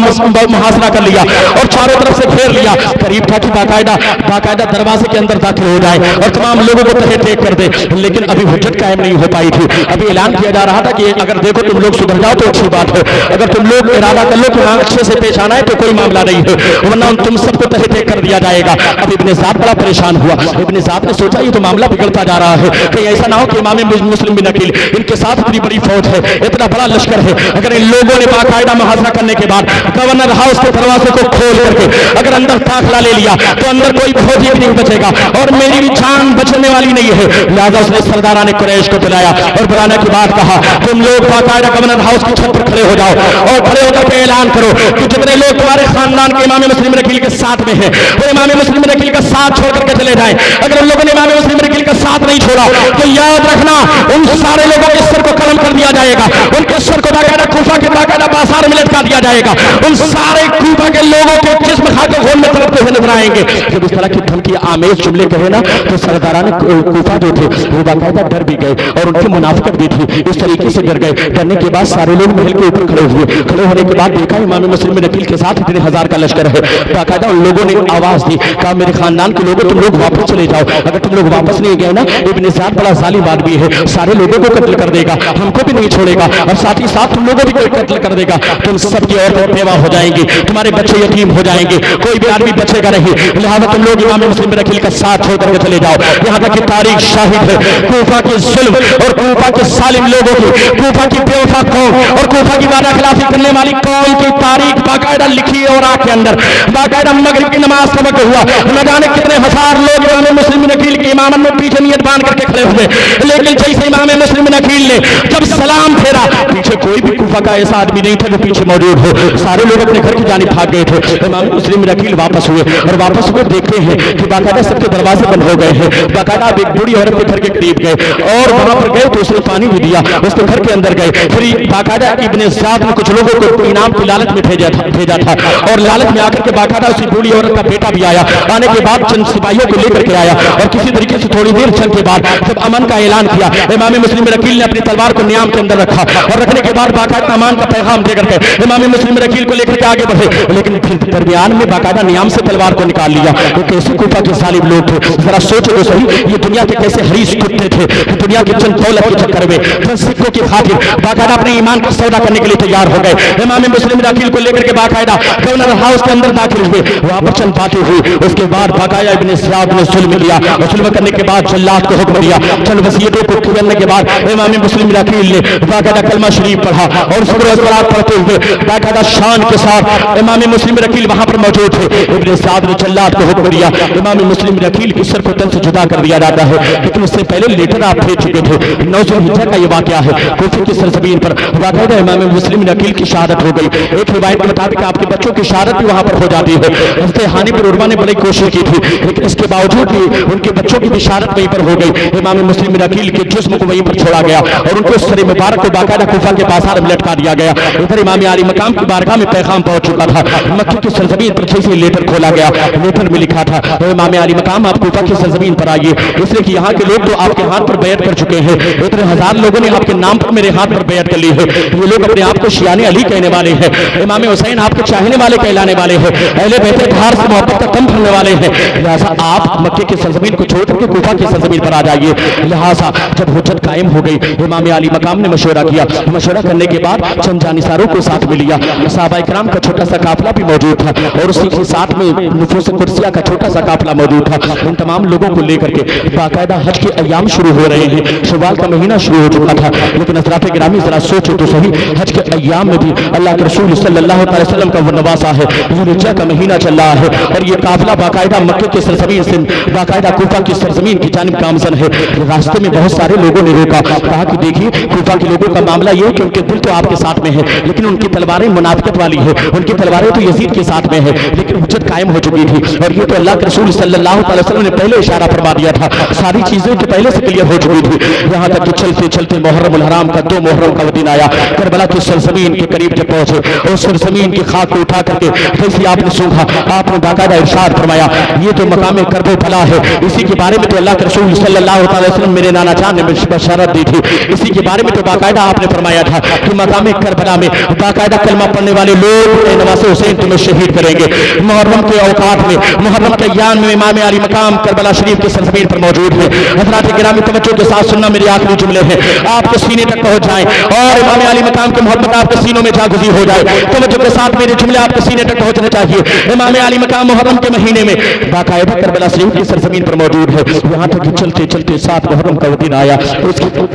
मुहासरा कर लिया और चारों तरफ से घेर लिया। करीब था कि बाकायदा दरवाजे के अंदर दाखिल हो जाए और तमाम लोगों को तहे टेक कर दे, लेकिन अभी हुज्जत कायम नहीं हो पाई थी। अभी ऐलान किया जा रहा था कि अगर देखो तुम लोग सुधर जाओ तो अच्छी बात है, अगर तुम लोग इरादा कर लो कि हाँ अच्छे से पेश आना है तो कोई मामला नहीं है, वरना तुम सबको तहे टेक कर दिया जाएगा। अब इब्ने साद बड़ा परेशान हुआ। इब्ने साद ने सोचा ये तो मामला बिगड़ता जा रहा है, कहीं ऐसा ना हो कि इमाम मुस्लिम बिन अकील इनके साथ इतनी बड़ी फौज है, इतना बड़ा लश्कर है, अगर इन लोगों ने बाकायदा मुहासरा करने के बाद गवर्नर हाउस के दरवाजे को खोल करके अगर अंदर दाखिला ले लिया तो अंदर कोई फौजी नहीं बचेगा और मेरी भी जान बचने वाली नहीं है। लिहाजा उसने सरदाराने कुरैश को बुलाया और बुलाने के बाद कहा तुम लोग बाकायदा गवर्नर हाउस की छत पर खड़े हो जाओ और खड़े होकर के ऐलान करो कि जितने लोग तुम्हारे खानदान के इमाम मुस्लिम बिन अकील के साथ में है वो इमाम मुस्लिम बिन अकील का साथ छोड़ करके चले जाए। अगर उन लोगों ने इमाम मुस्लिम बिन अकील का साथ नहीं छोड़ा तो याद रखना उन सारे लोगों के सर को कलम कर दिया जाएगा, उनके सर को बाकायदा कूफा के बाकायदा बाजार में लटका दिया जाएगा। उन सारे कूफा के लोगों के जिस्म खाके खून में तड़पते हुए नजर आएंगे। जब इस तरह की धमकी आमेज जुमले कहे ना तो सरदारान कूफा जो थे वो बाकायदा डर भी गए और उनकी मुनाफिकत भी थी, इस तरीके से डर गए। डरने के बाद सारे लोग महल के ऊपर खड़े हुए। खड़े होने के बाद देखा इमाम मुस्लिम बिन अकील के साथ इतने हजार का लश्कर है। बाकायदा उन लोगों ने आवाज दी, कहा मेरे खानदान के लोगों तुम लोग वापस चले जाओ, अगर तुम लोग वापस नहीं गए ना इब्ने साद बड़ा जालिम आदमी है, सारे लोगों को कत्ल कर देगा, हमको भी नहीं छोड़ेगा और साथ ही साथ तुम लोगों भी कोई कत्ल कर देगा। तुम सबकी औरतें बेवा हो जाएंगी, तुम्हारे बच्चे यतीम हो जाएंगे, कोई भी आदमी बचेगा नहीं। लिहाजा तुम लोग इमाम मुस्लिम बिन अकील का साथ छोड़ करके चले जाओ। यहाँ तक कि तारीख शाहिद है कूफा के जुल्म और कूफा के सालिम लोगों की, कूफा की बेवफा कौम और कूफा की वादा खिलाफी करने वाली कौम की तारीख बाकायदा लिखी है और आंख के अंदर बाकायदा मगरिब की नमाज का वक्त हुआ, न जाने कितने हजार लोग इमाम मुस्लिम बिन अकील की इमामत में पीछे नियत बांध करके खड़े हुए। लेकिन जैसे इमाम मुस्लिम बिन अकील ने जब सलाम फेरा, पीछे कोई भी कूफा का ऐसा आदमी नहीं था जो पीछे मौजूद हो, सारे लोग अपने घर की जानिब भाग गए थे। इमाम मुस्लिम बिन अकील वापस हुए और वापस हुए देखते हैं कि बाकायदा सबके दरवाजे बंद हो गए हैं। बाकायदा एक बूढ़ी औरत के घर के करीब गए और वहां पर गए तो उसने पानी भी दिया, उसके घर के अंदर गए। फिर बाकायदा इब्ने साद ने कुछ लोगों को इनाम की लालच में भेजा था और लालच में आकर के बाकायदा उसी बूढ़ी औरत का बेटा भी आया। आने के बाद चंद सिपाहियों को लेकर के आया और किसी तरीके से थोड़ी देर चल के बाद जब अमन का ऐलान किया, इमाम मुस्लिम बिन अकील ने अपनी तलवार को नियाम के अंदर रखा और रखने के बाद बाकायदा अमान का पैगाम देकर के इमाम मुस्लिम बिन अकील को लेकर के आगे बढ़े। लेकिन फिर दरमियान में बाकायदा नियाम से तलवार को निकाल लिया। वो कैसे कूफा के जालिम लोग थे, जरा सोचो तो सही, ये दुनिया के कैसे हरीश कुत्ते थे, दुनिया की चंद दौलत के चक्कर में चंद सिक्कों की खातिर बाकायदा अपने ईमान का सौदा करने के लिए तैयार हो गए। इमाम मुस्लिम बिन अकील को लेकर के बाकायदा गवर्नर हाउस के अंदर दाखिल हुए, वहां पर चंद बातें हुई। उसके बाद बाकायदा इब्ने साद ने जुल्म किया और जुल्म करने के बाद जल्लाद को हुक्म दिया। चंद वसीयतों को करने के बाद इमाम मुस्लिम बिन अकील ने बाकायदा कलमा शरीफ पढ़ा और सलात पढ़ते हुए बाकायदा शान के साथ इमाम मुस्लिम बिन अकील वहां पर मौजूद थे। इब्ने साद ने जल्लाद को हुक्म दिया इमाम मुस्लिम बिन अकील के सर को तन से जुदा कर दिया जाता है, लेकिन उससे पहले लेटर आप भेज चुके थे। 9 ज़ुल्हिज्जा का ये वाकया है, कूफे की सरजमीन पर बाकायदा इमाम मुस्लिम बिन अकील की शहादत हो गई। एक रिवायत के मुताबिक आपके बच्चों की शहादत भी वहां पर हो जाती है। हज़रत हानी बिन उर्वा ने बड़ी कोशिश की थी, लेकिन इसके बावजूद भी उनके बच्चों की भी शहादत वहीं पर हो गई। इमाम मुस्लिम बिन अकील के जिस्म को वहीं पर छोड़ा गया और उनको सर मुबारक को बाकायदा कूफा के बाजार में लटका दिया गया। इधर इमाम आली मकाम की बारगाह में पैगाम पहुंच चुका था। मक्के की सरजमीन पर जैसे लेटर खोला गया, लेटर में लिखा था इमाम आली मकाम आप कूफा की सरजमीन पर आइए, इसलिए कि यहाँ के लोग तो आपके हाथ पर बैत कर चुके हैं। इतने हजार लोगों ने आपके नाम पर मेरे हाथ पर बैत कर ली है। ये लोग अपने आप को शियाने अली कहने वाले हैं, इमाम हुसैन आपके चाहने वाले कहलाने वाले हैं, अहले बैत धार से मोहब्बत का कम करने वाले हैं। लिहाजा आप मक्के की सरजमीन को छोड़ करके कूफा की सरजमीन पर आ जाइए। लिहाजा जब हुज्जत कायम हो गई, इमाम आली मकाम ने मशवरा किया। मशवरा करने के बाद चंद जानिसारों को साथ में लिया। सहाबा इकराम का छोटा सा काफिला भी मौजूद था और उसी के साथ में नुफूस कुर्सिया का छोटा सा काफिला मौजूद था। उन तमाम लोगों को लेकर के बाकायदा हज के अयाम शुरू हो रहे हैं। शव्वाल का महीना शुरू हो चुका था, लेकिन हज़रात गिरामी जरा सोचो तो सही, हज के अय्याम में भी अल्लाह के रसूल सल्लल्लाहु अलैहि वसल्लम का वो नवासा है। ज़ुल्हिज्जा का महीना चल रहा है और ये काफिला बाकायदा मक्के की सरजमीन से बाकायदा कूफा की सरजमीन की जानिब गामजन है। रास्ते में बहुत सारे लोगों ने रोका, कहा कि देखिए कूफा के लोगों का मामला ये है कि उनके दिल तो आपके साथ में है, लेकिन उनकी तलवारें मुनाफिकत वाली है, उनकी तलवारें तो यजीद के साथ में है, लेकिन हुज्जत कायम हो चुकी थी। और ये तो अल्लाह के रसूल सल्लल्लाहु अलैहि वसल्लम ने पहले इशारा फरमा दिया था, सारी चीजें तो पहले से क्लियर हो चुकी थी। यहाँ तक कि चलते चलते मुहर्रम हराम का 2 मुहर्रम का दिन आया। करबला की सरजमीन के करीब जब पहुंचे और सरजमीन की खाक को उठा करके जैसे आपने सूखा, आपने बाकायदा इरशाद फरमाया ये तो मकाम करबो फला है। इसी के बारे में तो अल्लाह के रसूल सल्लल्लाहु अलैहि वसल्लम मेरे नाना जान ने बशरत दी थी। इसी के बारे में तो बाकायदा आपने फरमाया था कि मकाम करबला में बाकायदा कलमा पढ़ने वाले लोग नवासे हुसैन तुम्हें शहीद करेंगे। मुहर्रम के औकात में, मुहर्रम के अय्याम में इमाम अली मकाम करबला शरीफ के सरजमीन पर मौजूद है। हज़रात गिरामी तवज्जो के साथ सुनना, मेरे आखिरी जुमले हैं, आपके सीने तक पहुंच जाए और इमाम अली मकाम की मोहब्बत आपके सीनों में जागुज़ी हो जाए। तवज्जो के साथ मेरे जुमले आपके सीने तक पहुंचने चाहिए। इमाम अली मकाम मुहर्रम के महीने में बाकायदा करबला शरीफ की सरजमीन पर मौजूद है। यहाँ तक चलते चलते 7 मुहर्रम का दिन आया।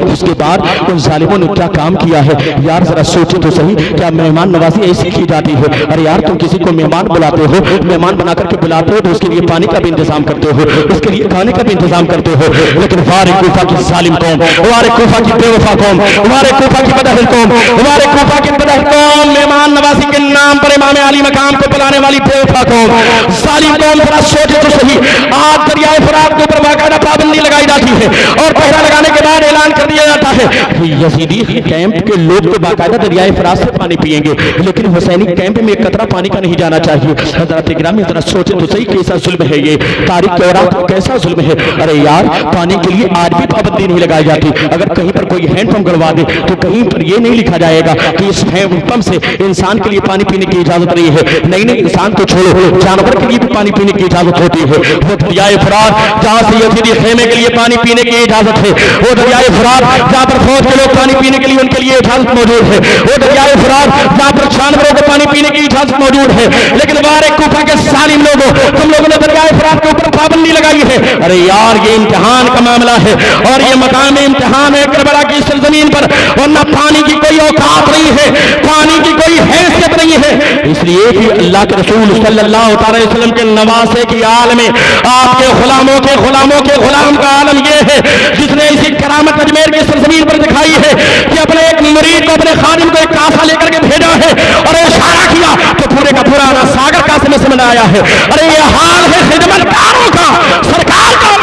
उसके बाद उन जालिमों ने क्या काम किया है यार, जरा सोचे तो सही। क्या मेहमान नवाजी ऐसी की जाती है? अरे यार, तुम किसी को मेहमान बुलाते हो, मेहमान बना करके बुलाते हो तो उसके लिए पानी का भी इंतजाम करते हो, उसके लिए खाने का भी इंतजाम करते हो। लेकिन वारे कूफा की जालिम कौम, वारे कूफा की बेवफा कौम, वारे कूफा की बदहल कौम, वारे कूफा की बदहल कौम, मेहमान नवाजी के नाम पर इमाम अली मकाम को बुलाने वाली बेवफा कौम, जालिम कौम, जरा सोचे तो सही। आज दरियाए फरात के ऊपर बाकायदा पाबंदी लगाई जाती है और पहरा लगाने के बाद ऐलान कर दिया जाता है कि यजीदी कैंप के लोग तो बाकायदा दरियाए फरात से पानी पिएंगे, लेकिन हुसैनी कैंप में एक कतरा पानी का नहीं जाना चाहिए। हज़रात गिरामी जरा सोचे तो सही, कैसा जुल्म है ये, तारीख के औरात कैसा जुल्म है। अरे यार, पानी के लिए आज भी पाबंदी नहीं लगाई जाती। अगर कहीं पर कोई हैंडपंप गड़वा दे तो कहीं पर ये नहीं लिखा जाएगा कि इस हैंडपंप से इंसान के लिए पानी पीने की इजाजत नहीं है। नहीं, इंसान तो छोड़ो, जानवर के लिए भी पानी पीने की इजाजत होती है। वो दरियाए फरात जहाँ से यजीदी खेमे के लिए पानी पीने की इजाजत है, वो दरियाए फरात जहाँ पर फौज के लोग पानी पीने के लिए उनके लिए इजाजत मौजूद है, वो दरियाए फरात जहाँ पर जानवरों को पानी पीने की इजाजत मौजूद है। लेकिन वारे कूफा के सालिम लोगों, तुम लोगों ने दरियाए फरात के ऊपर पाबंदी लगाई है। अरे यार, ये इम्तिहान का मामला है और ये मकाम इम्तिहान है करबला की सरजमीन पर, वरना पानी की कोई औकात नहीं है, पानी की कोई हैसियत नहीं है। इसलिए कि अल्लाह के रसूल सल्लल्लाहु अलैहि वसल्लम के नवासे की आल में आपके गुलामों के गुलाम का आलम यह है जिसने इसी करामत अजमेर की सरजमीन पर दिखाई है कि अपने एक मुरीद को, अपने खादिम को एक कासा लेकर के भेजा है और इशारा किया तो पूरे का पूरा सागर कासे में समझ आया है। अरे ये हाल है खिदमतगारों का, सरकार का।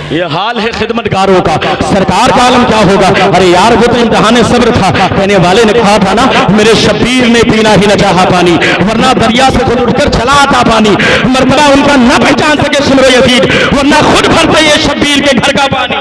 ये हाल है खिदमतगारों का, सरकार का आलम क्या होगा। अरे यार, वो तो इम्तिहान सब्र था। कहने वाले ने कहा था ना, मेरे शब्बीर ने पीना ही न चाहा पानी, वरना दरिया से खुद उठकर चला आता पानी। मर्तबा उनका न पहचान सके सिमरो यजीद, वरना खुद भरते ये शब्बीर के घर का पानी,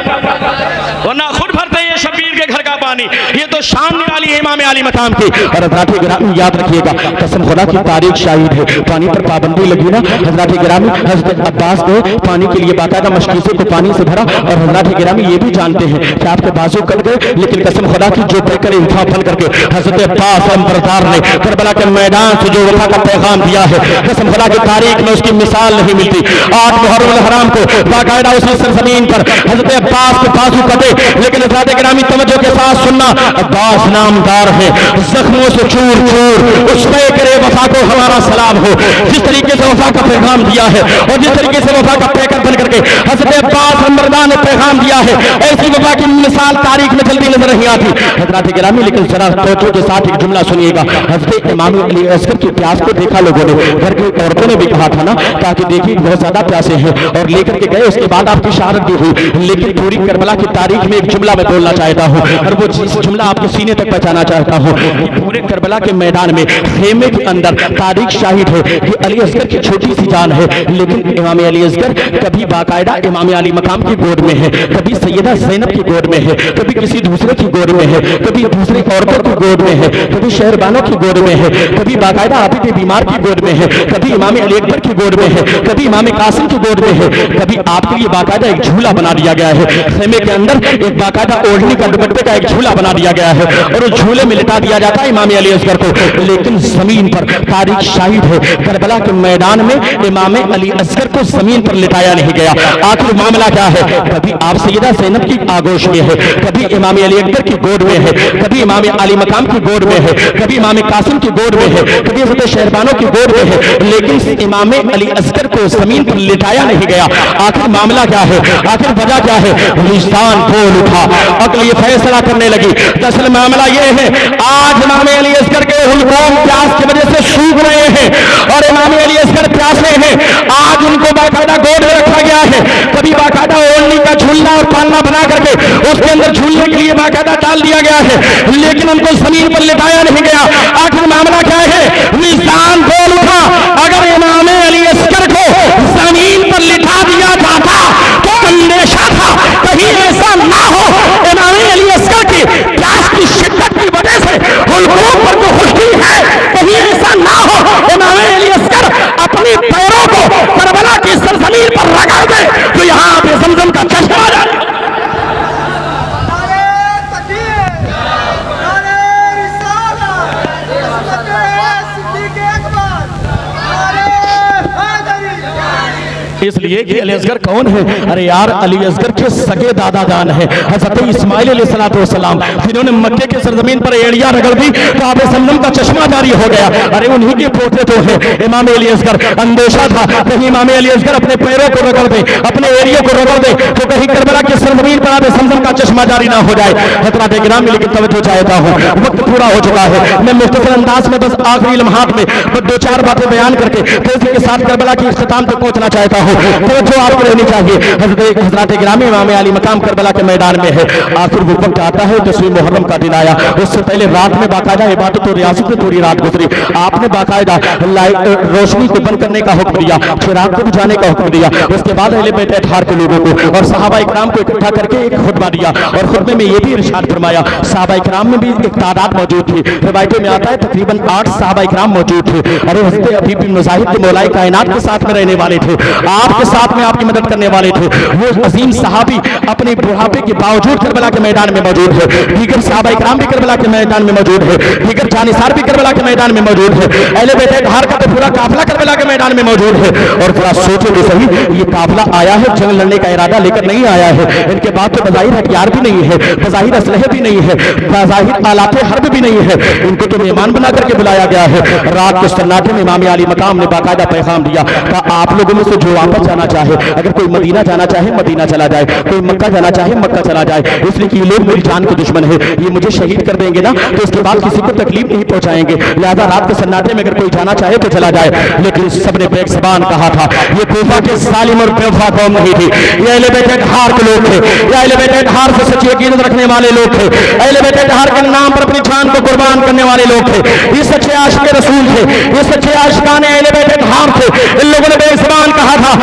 वरना खुद भरते ये शब्बीर के घर का पानी। ये तो शान निराली है इमाम अली मकाम की। और हज़रात गिरामी याद रखिएगा, कसम खुदा की तारीख शाहिद है, पानी पर पाबंदी लगी ना। हज़रात गिरामी हज़रत अब्बास ने पानी के लिए बाकायदा मशकीसे को पानी से भरा और हज़रात गिरामी ये भी जानते हैं कि आपके बाजू कट गए, लेकिन कसम खुदा की जो पैकर इंसाफ बन करके हज़रत अब्बास अंबरदार ने करबला के मैदान से जो वफा का पैगाम दिया है, कसम खुदा की तारीख में उसकी मिसाल नहीं मिलती। 8 मुहर्रम हराम को बाकायदा उसी सरजमीन पर हज़रत अब्बास के बाजू कटे, लेकिन हज़रात गिरामी तवज्जो के साथ सुनना, अब्बास नामदार है, जख्मों से चूर चूर उस पैकर वफा को हमारा सलाम हो। जिस तरीके से वफा का पैगाम दिया है और जिस तरीके से वफा का पैकर बन करके हज़रत अब्बास अंबरदार ने पैगाम दिया है, ऐसी वफा की मिसाल तारीख में जल्दी नजर नहीं आती। हज़रात गिरामी, लेकिन जरा तवज्जो के साथ एक जुमला सुनिएगा। हज़रत इमाम अली असगर की प्यास को देखा लोगों ने, घर की औरतों ने भी कहा था ना, ताकि देखिए बहुत ज्यादा प्यासे हैं और लेकर के गए। उसके बाद आपकी शहादत भी हुई, लेकिन पूरी करबला की तारीख में एक जुमला मैं बोलना चाहता हूँ और वो जुमला आपके सीने तक पहुंचाना चाहता हूँ। पूरे करबला के मैदान में खेमे के अंदर तारीख शाहिद है कि अली असगर की छोटी सी जान है, लेकिन इमाम अली असगर कभी बाकायदा इमाम अली मकाम की गोद में है, कभी सैयदा ज़ैनब की गोद में है, कभी किसी दूसरे की गोद में है, कभी दूसरी औरतों की गोद में है, कभी शहरबानों की गोद में है, कभी बाकायदा आबिद बीमार की गोद में है, कभी इमाम अली अकबर की गोद में है, कभी इमाम कासिम की गोद में है, कभी आपके लिए बाकायदा एक झूला बना दिया गया है। खेमे के अंदर एक बाकायदा ओढ़नी का दुपट्टे का एक झूला बना दिया गया है और उस झूले में लिटा दिया जाता है इमाम अली असगर को। लेकिन जमीन पर तारीख शाहिद है, करबला के मैदान में इमाम अली असगर को जमीन पर लिटाया नहीं गया। आखिर मामला क्या है? कभी आप सैयदा ज़ैनब की आगोश में है, कभी इमाम अली अकबर की गोद में है, कभी इमाम अली मकाम की गोद में है, कभी इमाम कासिम की गोद में है, कभी हज़रत शहरबानों की गोद में है, लेकिन इमाम अली असगर को जमीन पर लिटाया नहीं गया। आखिर मामला क्या है? आखिर वजह क्या है? लिसान बोल उठा, अकल ये फैसला करने लगी। दरअसल मामला ये है, आज इमाम अली असगर के हुलकूम प्यास की वजह से सूख रहे हैं और इमाम अली असगर प्यासे हैं। आज उनको बाकायदा गोद में रखा गया है, कभी बाकायदा ओढ़नी का झूलना और पालना बना करके उसके अंदर झूलने के लिए बाकायदा डाल दिया गया है, लेकिन उनको जमीन पर लिटाया नहीं गया। आखिर मामला क्या है? निशान बोल उठा, अगर इमाम अली असगर को जमीन पर लिटा दिया जाता तो अंदेशा था कहीं ऐसा ना हो इमाम अली असगर की प्यास की शिद्दत की वजह से हुलकूम पर जो खुशकी है, कहीं ऐसा ना हो इमाम अली असगर अपने पैरों को करबला की सरजमीन पर रगड़ दे तो यहाँ पे ज़मज़म का चश्मा आ जाए। इसलिए कि अली असगर कौन है? अरे यार, अली असगर के सगे दादा जान है हज़रत इस्माइल अलैहिस्सलाम, जिन्होंने मक्के की सरजमीन पर एड़ियां रगड़ दी तो आप ज़मज़म का चश्मा जारी हो गया। अरे उन्हीं के पोते तो है इमाम अली असगर। अंदेशा था कहीं इमाम अली असगर अपने पैरों को रगड़ दे, अपने एरिया को रगड़ दे तो कहीं करबला की सरजमीन पर आप ज़मज़म का चश्मा जारी ना हो जाए। हज़रात गिरामी, लेकिन तवज्जो चाहता हूँ, वक्त पूरा हो चुका है। मैं मुख्तसर अंदाज में बस आखिरी लम्हात में दो चार बातें बयान करके तेजी के साथ करबला की इख्तिताम तक पहुंचना चाहता हूँ। तो आपको रहनी चाहिए। हज़रत गिरामी इमाम अली मकाम करबला के मैदान में है। आखिर वो वक्त आता है, 10वीं मुहर्रम का दिन आया। उससे पहले रात में बाकायदा इबादत और रियासत में पूरी रात गुजरी। आपने बाकायदा रोशनी को बंद करने का हुक्म दिया, चिराग को बुझाने का हुक्म दिया। उसके बाद अहले बैत अतहार के लोगों को और सहाबा इकराम को इकट्ठा करके एक खुतबा दिया और खुतबे में ये भी इरशाद फरमाया, सहाबा इकराम में भी एक तादाद मौजूद थी। रिवायतों में आता है तकरीबन 8 सहाबा इकराम मौजूद थे। अरे हज़रत अबी बिन मुजाहिद के मौलाए कायनात के साथ में रहने वाले थे, आपके साथ में आपकी मदद करने वाले थे। वो अजीम सहाबी अपने बुढ़ापे के बावजूद करबला के मैदान में मौजूद है। दीगर सहाबा इकराम भी करबला के मैदान में मौजूद है, दीगर जानिसार भी करबला के मैदान में मौजूद है। अहले बैत अतहार का तो पूरा काफिला करबला के मैदान में मौजूद है। और थोड़ा सोचो तो सही, ये काफिला आया है जंग लड़ने का इरादा लेकर नहीं आया है। इनके पास तो बज़ाहिर हथियार भी नहीं है, बज़ाहिर असलहे भी नहीं है, बज़ाहिर आलाते हर्ब भी नहीं है। इनको तो मेहमान बना करके बुलाया गया है। रात के सन्नाटे में इमाम अली मकाम ने बाकायदा पैगाम दिया, आप लोगों में से जो वापस जाना चाहे, अगर कोई मदीना जाना चाहे मदीना चला जाए, कोई मक्का जाना चाहे मक्का चला जाए, इसलिए कि ये लोग मेरी जान के दुश्मन है, ये मुझे शहीद कर देंगे ना तो इसके बाद किसी को तकलीफ नहीं पहुंचाएंगे, लिहाजा रात के सन्नाटे में अगर कोई जाना चाहे तो चला जाए। लेकिन सबने बेज़बान कहा था, ये कूफा के सालिम और बेवफा कौम नहीं थी, ये अहले बैत अतहार के लोग थे, ये अहले बैत अतहार से सच्ची अकीदत रखने वाले लोग थे, अहले बैत अतहार के नाम पर अपनी जान को कुर्बान करने वाले लोग थे, ये सच्चे आशिक रसूल थे, ये सच्चे आशिकाने अहले बैत अतहार थे। इन लोगों ने बेज़बान कहा था,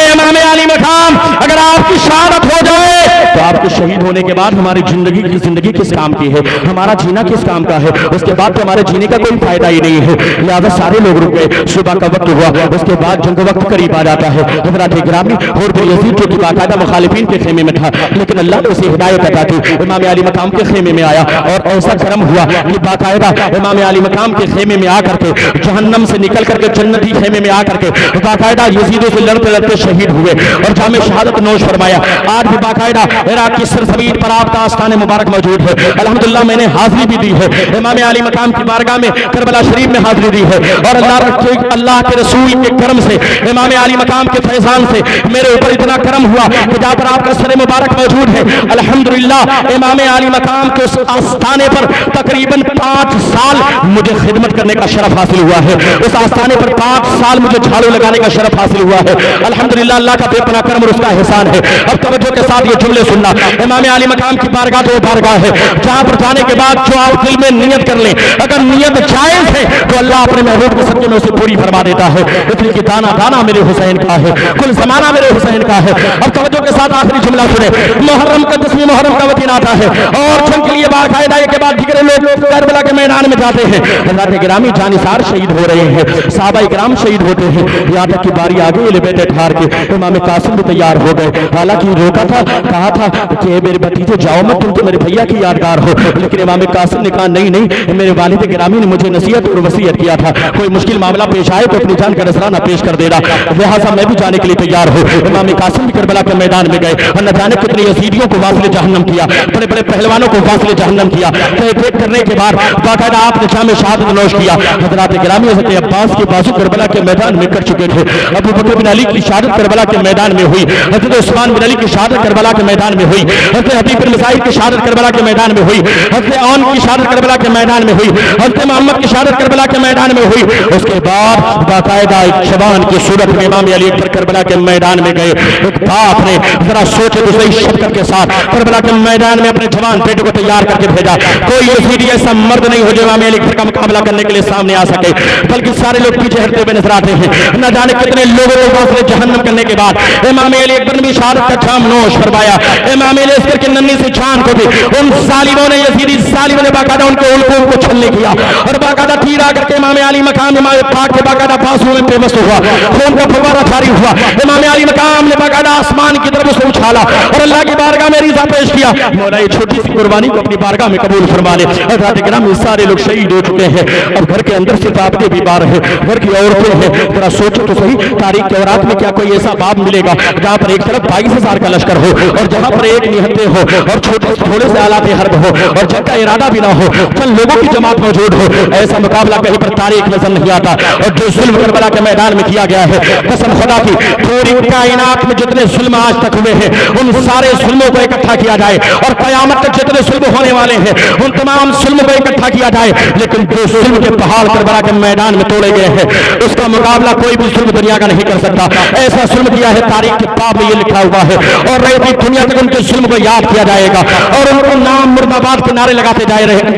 इमाम अली मकाम अगर आपकी शहादत हो जाए तो आपके शहीद होने के बाद हमारी जिंदगी किस काम की है, हमारा जीना किस काम का है, उसके बाद तो हमारे जीने का कोई फायदा ही नहीं है। लिहाजा सारे लोग रुक गए। सुबह का वक्त हुआ, उसके बाद जंग वक्त करीब आ जाता है। हज़रत गिरामी और यजीद जो कि बाकायदा मुखालिफिन के खेमे में था, लेकिन अल्लाह ने उसे हिदायत अता की, इमाम अली मकाम के खेमे में आया और ऐसा कर्म हुआ कि बाकायदा इमाम अली मकाम के खेमे में आकर के जहन्नम से निकल करके जन्नती खेमे में आकर के बाकायदा यजीदों से लड़ते लड़ते शहीद हुए और जामे शहादत नोश फरमाया। आज भी बाकायदा इराक की सरजमीन पर आपका आस्थान मुबारक मौजूद है। अल्हम्दुलिल्लाह मैंने हाजिरी भी दी है, इमाम अली मकाम की बारगाह में करबला शरीफ में हाजिरी दी है और अल्लाह के रसूल के करम से, इमाम अली मकाम के फैजान से मेरे ऊपर इतना करम हुआ कि जहाँ पर आपका सर मुबारक मौजूद है, अल्हम्दुलिल्लाह इमाम अली मकाम के उस आस्थाने पर तकरीबन 5 साल मुझे खिदमत करने का शरफ हासिल हुआ है। उस आस्थाने पर 5 साल मुझे झाड़ू लगाने का शरफ हासिल हुआ है। अल्हम्दुलिल्लाह अल्लाह का बेपनाह करम और उसका एहसान है। अब तवज्जो के साथ ये जुमले सुनना, इमाम अली मकाम की बारगाह तो बारगाह है जहाँ पर जाने के बाद जो आप दिल में नियत कर लें, अगर नियत जायज है तो अल्लाह अपने महबूब के सदके में उसे पूरी फरमा देता है। इसलिए कि दाना दाना मेरे हुसैन का है, कुल जमाना मेरे हुसैन का है। अब तवज्जो के साथ आखिरी जुमला सुने, मुहर्रम का 10वीं मुहर्रम का दिन आता है और जंग के लिए बाकायदा के बाद दिगरे लोग करबला के मैदान में जाते हैं। हज़रत गिरामी जानिसार शहीद हो रहे हैं, सहाबा इकराम शहीद होते हैं, यहाँ तक की बारी आ गई अहले बैत अतहार के। इमाम कासिम भी तैयार हो गए, हालांकि रोका था, कहा था कि मेरे भतीजे जाओ मत, तुम तो मेरे भैया की यादगार हो। लेकिन इमाम कासिम ने कहा नहीं नहीं, मेरे वालिद गिरामी ने मुझे नसीहत और वसीयत किया था, कोई मुश्किल मामला पेश आए तो अपनी जान का नजराना पेश कर देना, लिहाजा मैं भी जाने के लिए तैयार हूँ। इमाम कासिम भी करबला के मैदान में गए और न जाने कितने यजीदियों को वासिले जहन्नम किया, बड़े बड़े पहलवानों को वासिले जहन्नम किया। देख करने के बाद बाकायदा आपने जामे शहादत नोश किया। हजरात गिरामी हज़रत अब्बास के बाजू करबला के मैदान में कर चुके थे। अबू बकर बिन अली की शहादत करबला के मैदान में हुई, हजरत उस्मान बिन अली की शहादत करबला के मैदान में हुई, हजरत हबीब बिन मुसाइब की शहादत करबला के मैदान में हुई, हजरत औन की शहादत करबला के मैदान में हुई, हजरत मोहम्मद की शहादत करबला के मैदान में हुई। उसके बाद बाकायदा एक जवान की सूरत में इमाम अली अकबर करबला के मैदान में गए। एक बाप ने जरा सोचे तो सही शक्कर के साथ करबला के मैदान में अपने जवान बेटे को तैयार करके भेजा। कोई यजीदी ऐसा मर्द नहीं हो जो इमाम अली अकबर का मुकाबला करने के लिए सामने आ सके, बल्कि सारे लोग पीछे हटते हुए नजर आते हैं। न जाने कितने लोगों को वासले जहन्नम करने के बाद इमाम अली अकबर ने भी शहादत का जाम नोश फरमाया। इमाम अली अकबर के नन्ही से जान को भी उन जालिमों ने, यजीदी जालिमों ने बाकायदा उनके उल्फों को छलने किया और बाकायदा तीर आकर के इमाम अली मकाम इमाम पाक के बाकायदा बाजुओं में बेबस हुआ, खून का फव्वारा जारी हुआ। इमाम अली मकाम ने बाकायदा आसमान की तरफ उसे उछाला और अल्लाह की बारगाह में रिज़ा पेश किया, मौला ये छोटी सी कुर्बानी को अपनी बारगाह में कबूल फरमा ले। हज़रात किराम सारे लोग शहीद हो चुके हैं, अब घर के अंदर सिर्फ आपके बीमार हैं, घर की औरतें हैं। जरा सोचो तो सही, तारीख के औरात में क्या कोई ऐसा बाब मिलेगा जहाँ पर एक तरफ 22,000 का लश्कर हो और जहाँ पर एक निहत्ते हो और छोटे थोड़े से आलात हर्ब हो और जब का इरादा भी ना हो, चंद लोगों की जमात मौजूद हो। ऐसा मुकाबला कहीं पर तारीख नजर नहीं आता। और जो जुल्म करबला के मैदान में किया गया है, कसम खुदा की पूरी कायनात में जितने जुल्म आज तक हुए हैं उन सारे जुल्मों को इकट्ठा किया जाए और कयामत तक जितने जुल्म होने वाले हैं उन तमाम जुल्म को इकट्ठा किया जाए, लेकिन जो जुल्म के पहाड़ करबला के मैदान में तोड़े गए हैं उसका मुकाबला कोई भी जुल्म दुनिया का नहीं कर सकता। ऐसा जुल्म किया है, तारीख के पाप में ये लिखा हुआ है और रही दुनिया तक उनके जुल्म को याद किया जाएगा और उनको नाम मुर्दाबाद के नारे लगाते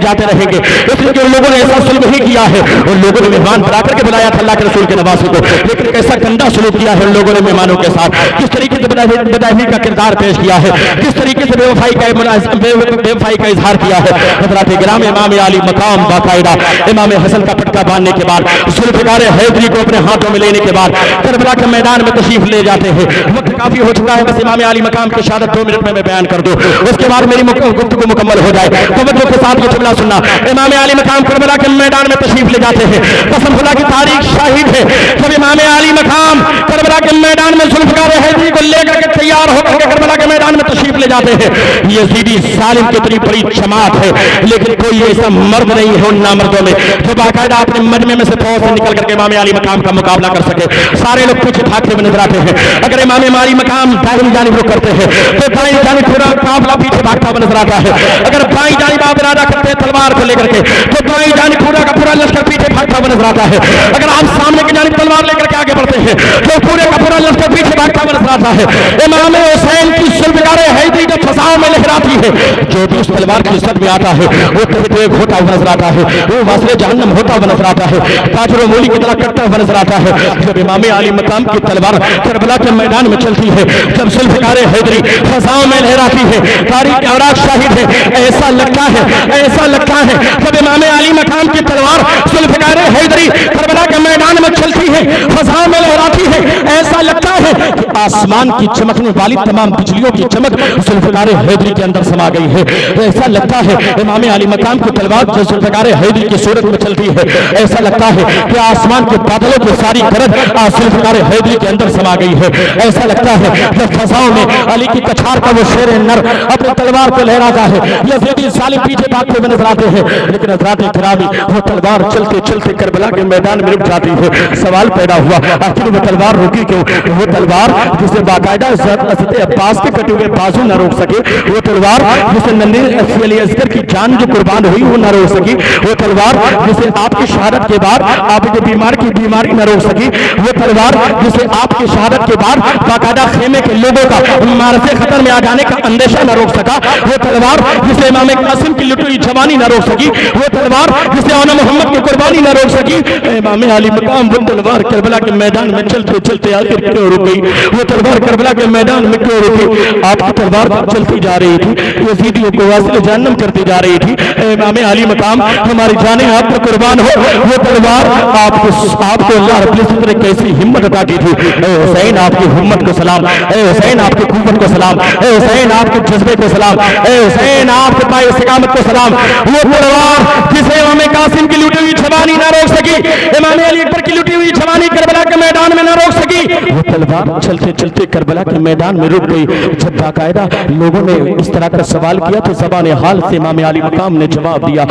जाते रहेंगे। इसलिए लोगों ने ऐसा जुल्म ही किया है और लोगों ने मेहमान बना करके बुलाया था अल्लाह के रसूल के नवासे को, लेकिन कैसा गंदा सलूक किया है लोगों ने मेहमानों के साथ, किस तरीके से बेदखली का किरदार पेश किया है, किस तरीके से बेवफाई का इजहार किया है। हज़रात गिराम इमाम अली मकाम बाकायदा इमाम हसन का पटका बांधने के बाद जुल्फ़िकार हैदरी को अपने हाथों में लेने के बाद करबला के मैदान में तशरीफ ले जाते हैं। वक्त काफी हो चुका है, बस इमाम अली मकाम की शहादत 2 मिनट में मैं बयान कर दूं, उसके बाद मेरी गुफ्तगू मुकम्मल हो जाए। तवज्जो के साथ ये जुमला सुनना, इमाम अली मकाम करबला के मैदान में तशरीफ ले जाते हैं। कसम खुदा की तारीख शाहिद है, जब इमाम अली मकाम करबला के मैदान में जुल्फ़िकार हैदरी को लेकर के तैयार होकर के करबला के मैदान में तशरीफ ले जाते हैं। यजीदी जालिम कितनी बड़ी जमात है, लेकिन कोई ऐसा मर्द नहीं है उन नामर्दों में जो बाकायदा अपने मजमे में से फौज से निकल करके इमाम अली मकाम का मुकाबला कर सके। सारे लोग पीछे भागते हुए नजर आते हैं। अगर इमाम अली मकाम दाहिनी जानिब रुख करते हैं तो दाहिनी जानिब पूरा काफिला पीछे भागता हुआ नजर आता है। अगर बाईं जानिब आप इरादा करते हैं तलवार को लेकर के तो दाईं जानिब पूरा का पूरा लश्कर पीछे भागता हुआ नजर आता है। अगर आप सामने की जानिब तलवार लेकर के आगे बढ़ते हैं तो पूरे का पूरा लश्कर पीछे भागता हुआ नजर आता है। इमाम हुसैन की जुल्फ़िकार हैदरी जब फसाओं में लहराती है, जो भी उस तलवार की सद में आता है वो कभी एक होता हुआ नजर आता है, वो वासले जहन्नम होता हुआ नजर आता है, ताजर मूली की तरह कटता हुआ नजर आता है। जब इमाम अली मकाम की तलवार करबला के मैदान में चलती है, जब जुल्फ़िकार हैदरी फसाओं में लहराती है, तारीख के औरात शाहिद है, ऐसा लगता है जब इमाम अली मकाम की तलवार जुल्फ़िकार हैदरी करबला के मैदान में चलती है, फसाओं में लहराती है, ऐसा लगता है कि आसमान की चमकने वाली तमाम बिजलियों की चमक जुल्फ़िकार हैदरी के अंदर समा गई है। ऐसा लगता है इमाम अली मकाम की तलवार जो जुल्फ़िकार हैदरी की सूरत में चलती है, ऐसा लगता है कि आसमान के बादलों की सारी गरज जुल्फ़िकार हैदरी के अंदर समा गई है। ऐसा लगता है जब फसाओं में अली की कछार का वो शेर नर अपनी तलवार को लहराता है, यज़ीदी जालिम पीछे भागते हुए नजर आते हैं, लेकिन हज़रात किरामी वो तलवार चलते चलते करबला के मैदान में रुक जाती है। सवाल पैदा हुआ आखिर वो तलवार रुकी क्यों? वो तलवार जिसे बाकायदा हज़रत अब्बास के कटे हुए बाजू न रोक सके, वो तलवार जिसे नन्हे अली असगर की जान जो कुर्बान हुई वो न रोक सकी, वो तलवार जिसे आपकी शहादत के बाद आप जो बीमार की बीमारी न रोक सकी, वो तलवार जिसे आपकी शहादत के बाद बाकायदा खेमे के लोगों का मारसे खतर में आ जाने का अंदेशा न रोक सका, वो तलवार जिसे इमाम कासिम की लुटी जवानी न रोक सकी, वो तलवार जिसे औना मोहम्मद की कुर्बानी न रोक सकी, इमाम अली मकाम वो तलवार करबला के मैदान में चलते चलते आखिर क्यों रुक गई? वो तलवार करबला के मैदान में क्यों रुकी? आपकी तलवार चलती जा रही थी, यजीदियों को वासिल जहन्नम करती जा रही थी, इमाम अली मकाम हमारी जाने आप पर कुर्बान हो। वो तलवार आपको अल्लाह रब्बुल इज्जत ने कैसी हिम्मत अता की थी। ए हुसैन आपकी हिम्मत को सलाम, ए हुसैन आपकी कुव्वत को सलाम, ए हुसैन आपके जज्बे को सलाम, ए हुसैन आपके पाए इस्तिकामत को सलाम। वो तलवार जिसे इमाम कासिम की लूटी हुई जवानी ना रोक सकी, इमाम अली अकबर की लूटी हुई जवानी करबला के मैदान में ना रोक सकी, वो तलवार चलते चलते करबला के मैदान में रुक गई। जब बाकायदा लोगों ने इस तरह का सवाल किया तो ज़बान हाल से इमाम अली मकाम ने जवाब दिया,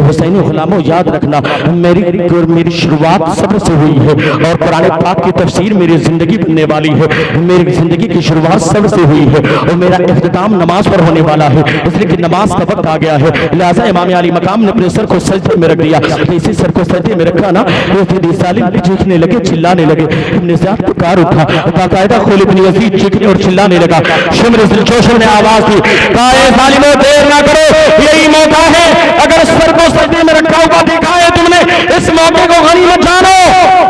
हुसैनी गुलामों याद रखना मेरी शुरुआत सब्र से हुई है और कुरान पाक की तफसीर मेरी जिंदगी बनने वाली है। मेरी जिंदगी की शुरुआत सब्र से हुई है और मेरा इख्तिताम नमाज पर होने वाला है, इसलिए कि नमाज का वक्त आ गया है। लिहाजा इमाम अली मकाम ने अपने सर को सजदे में रख दिया। इसी सर को सजदे में रखा ना, सालिम चीखने लगे, चिल्लाने लगे। इब्न ज़ियाद पुकार उठा, बाकायदा खालिद इब्न यज़ीद चीखने और चिल्लाने लगा। शिम्र ज़ुल्जोशन ने आवाज दी, कहा सालिमों देर ना करो, यही मौका है। अगर सर को सजदे में रखा हुआ देखा है तुमने, इस मौके को गनीमत जानो।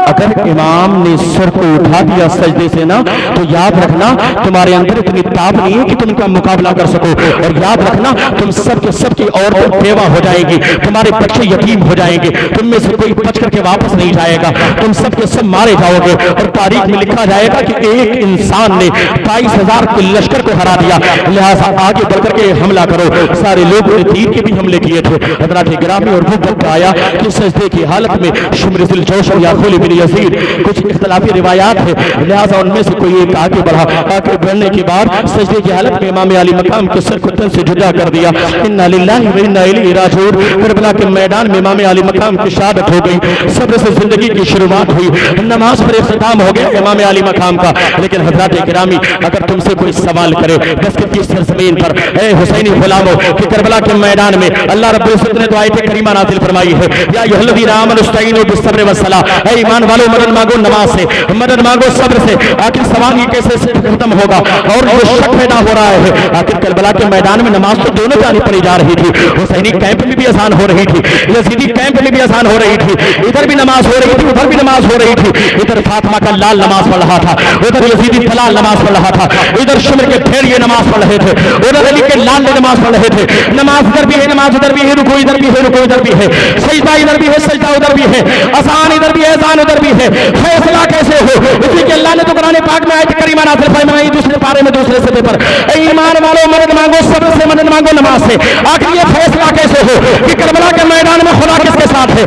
अगर इमाम ने सर को उठा दिया सजदे से ना, तो याद रखना तुम्हारे अंदर इतनी ताब नहीं है कि तुम इनका मुकाबला कर सको। और याद रखना तुम सब के सब की औरतें बेवा हो जाएंगी, तुम्हारे बच्चे यतीम हो जाएंगे, तुम में से कोई बच करके वापस नहीं जाएगा, तुम सब के सब मारे जाओगे। और तारीख में लिखा जाएगा कि एक इंसान ने 22,000 के लश्कर को हरा दिया। लिहाजा आगे बढ़कर के हमला करो। सारे लोगों ने तीर के भी हमले किए थे। हज़रात गिरामी और वो वक्त आया कि सजदे की हालत में शिम्र ज़ुल्जोश या खालिद इब्न यज़ीद, कुछ इख्तिलाफी रिवायात है, लिहाजा उनमें से कोई एक आगे बढ़ा। आगे बढ़ने के बाद सजदे की हालत में इमाम अली मकाम के सर को तन से जुदा कर दिया। इन्ना लिल्लाहि व इन्ना इलैहि राजिऊन। करबला के मैदान में इमाम अली मकाम की शहादत हो गई। सब्र से जिंदगी की शुरुआत हुई, नमाज पर इख्तिताम हो गया इमाम अली मकाम का। लेकिन हज़रात गिरामी, अगर तुमसे कोई सवाल करे दस्तक की सरजमीन पर, ए हुसैनी गुलामों कि करबला के मैदान में अल्लाह रब्बुल इज्जत ने तो आयत करीमा नाज़िल फरमाई है, या अय्युहल्लज़ीना आमनू इस्तईनू बिस्सब्रि वस्सलाह, ए ईमान वालों मदद मांगो नमाज से, मदद मांगो सब्र से। आखिर सवाल ये कैसे खत्म होगा? और ये शक पैदा हो रहा है, आखिर करबला के मैदान में नमाज तो दोनों जानी पड़ी जा रही थी। हुसैनी कैंप में भी आसान हो रही थी, यजीदी कैंप में भी आसान हो रही थी। इधर भी नमाज हो रही थी, उधर भी नमाज हो रही थी। इधर फातिमा का लाल नमाज पढ़ रहा था, उधर यजीदी तलाल नमाज पढ़ रहा था, इधर शिम्र के ढेर ये नमाज पढ़ रहे थे, उधर अली के लाल ने नमाज पढ़ रहे थे। नमाज इधर भी है, नमाज उधर भी है, रुकू इधर भी है, रुकू इधर भी है, सजदा इधर भी है, सजदा उधर भी है, आसान इधर भी है, आसान उधर भी है। फैसला कैसे हो? इसलिए कि अल्लाह ने तो कुरान पाक में आयत करीमा नाज़िल फरमाई दूसरे पारे में दूसरे सदे पर, ईमान वालों मदद मांगो सब्र से, मदद मांगो नमाज से। आखिर ये फैसला कैसे हो कि करबला के मैदान में खुदा किसके साथ है?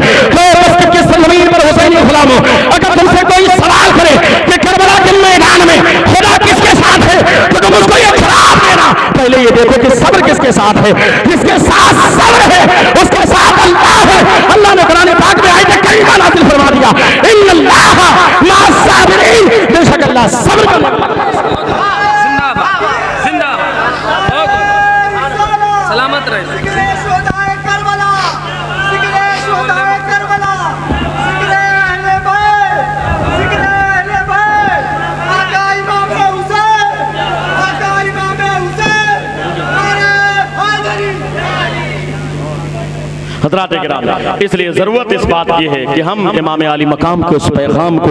मस्जिद की सरजमीन पर हुसैनी गुलामों, अगर तुमसे कोई सवाल करे कि करबला के मैदान में खुदा किसके साथ है, तो तुम उसको ये जवाब देना, पहले ये देखो कि सब्र किसके साथ है। जिसके साथ सब्र है उसके साथ अल्लाह है। अल्लाह ने कुरान पाक में आयत करीमा नाज़िल फरमा दिया, इन्नल्लाह मअस साबिरीन, बेशक अल्लाह सब्र का सलामत रहे। हज़रात किराम, इसलिए ज़रूरत इस बात की है कि हम इमाम अली मकाम के उस पैगाम को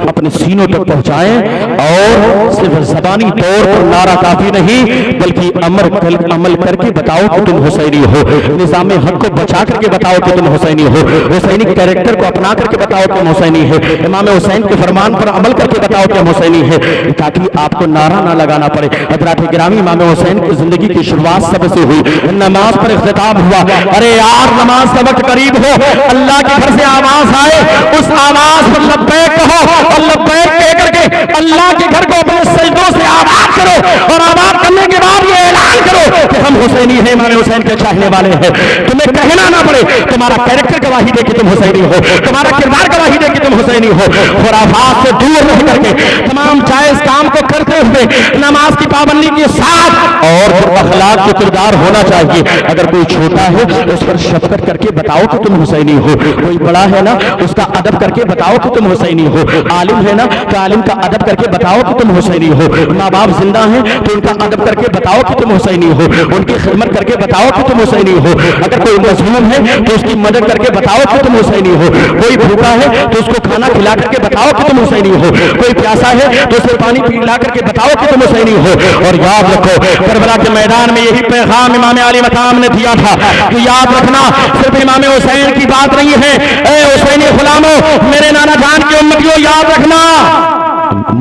अपने सीनों तक पहुँचाएँ और सिर्फ ज़बानी तौर पर नारा काफ़ी नहीं, बल्कि अमल करके बताओ कि तुम हुसैनी हो। निज़ाम हक को बचा करके बताओ कि तुम हुसैनी हो। हुसैनी कैरेक्टर को अपना करके बताओ कि तुम हुसैनी है। इमाम हुसैन के फरमान पर अमल करके बताओ कि हम हुसैनी है, ताकि आपको नारा ना लगाना पड़े। हज़रात गिरामी, इमाम हुसैन की ज़िंदगी की शुरुआत सबसे हुई, नमाज पर इख्तिताम हुआ। अरे यार, नमाज का वक्त करीब हो, अल्लाह के घर से आवाज आए, उस आवाज पर लब्बैक कहो और लब्बैक कह करके अल्लाह के घर को अपने सजदों से आबाद करो। और आबाद करने के बाद ये ऐलान करो कि हम हुसैनी हैं, इमाम हुसैन के चाहने वाले हैं। तुम्हें कहना ना पड़े, तुम्हारा कैरेक्टर गवाही दे कि तुम हुसैनी हो, तुम्हारा किरदार गवाही दे कि तुम हुसैनी हो। खुराफात से दूर रह करके तमाम जायज काम को करते हुए नमाज की पाबंदी के साथ और अखलाक के किरदार होना चाहिए। अगर कोई छोटा है उस पर शफकत करके बताओ कि तुम हुसैनी हो, कोई बड़ा है ना उसका अदब करके बताओ कि तुम हुसैनी हो, आलिम है ना तो आलिम का अदब करके बताओ कि तुम हुसैनी हो, माँ बाप जिंदा है तो उनका अदब करके बताओ कि तुम हुसैनी हो, उनकी खिदमत करके बताओ कि तुम हुसैनी हो। अगर कोई मजलूम है तो उसकी मदद करके बताओ कि तुम हुसैनी हो, कोई भूखा है तो उसको खाना खिला करके बताओ कि तुम हुसैनी हो, कोई प्यासा है तो उसे पानी पिला करके बताओ कि तुम हुसैनी हो। और याद रखो करबला के मैदान में यही पैगाम इमाम अली मकाम ने दिया था कि याद रखना सिर्फ इमाम हुसैन की बात नहीं है, ए हुसैनी गुलामों, मेरे नाना जान की उम्मतियों, याद रखना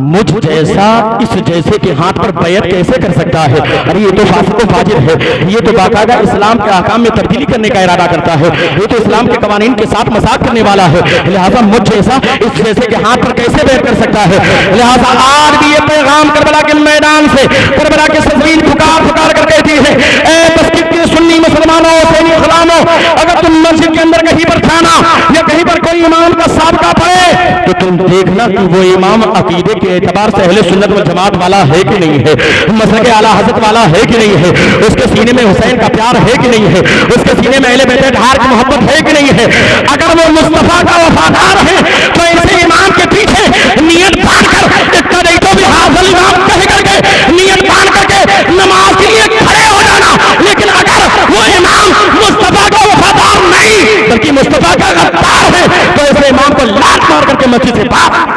मुझ जैसा इस जैसे के हाथ पर बैत कैसे कर सकता है? अरे ये तो फासिक फाजिर है, ये तो बाकायदा इस्लाम के अहकाम में तब्दीली करने का इरादा करता है, ये तो इस्लाम के कवानीन के साथ मजाक करने वाला है। लिहाजा मुझ जैसा इस जैसे के हाथ पर कैसे बैत कर सकता है? लिहाजा आज भी ये पैगाम करबला के मैदान से करबला के सजवीन पुकार पुकार कर कहती है, ए मस्जिद के सुन्नी मुसलमानों, हुसैनी गुलामों, अगर तुम मस्जिद के अंदर कहीं पर खाना या कहीं पर कोई इमाम का साबका पड़े तो तुम देखना कि वो इमाम अकीदे के एतबार से अहले सुन्नत वल जमात वाला है कि नहीं है, मसलक आला हज़रत वाला है कि नहीं है, उसके सीने में हुसैन का प्यार है कि नहीं है, उसके सीने में अहले बैत अतहार की मोहब्बत है कि नहीं है। अगर वो मुस्तफा का वफादार है तो ऐसे इमाम के पीछे नियत बांधकर इतना नहीं तो भी हासिल इमाम कह करके नियत बांध करके नमाज के लिए खड़े हो जाना। लेकिन अगर वो इमाम मुस्तफा का वफादार नहीं बल्कि मुस्तफा का गद्दार है तो ऐसे इमाम को लात मार करके मस्जिद से बाहर।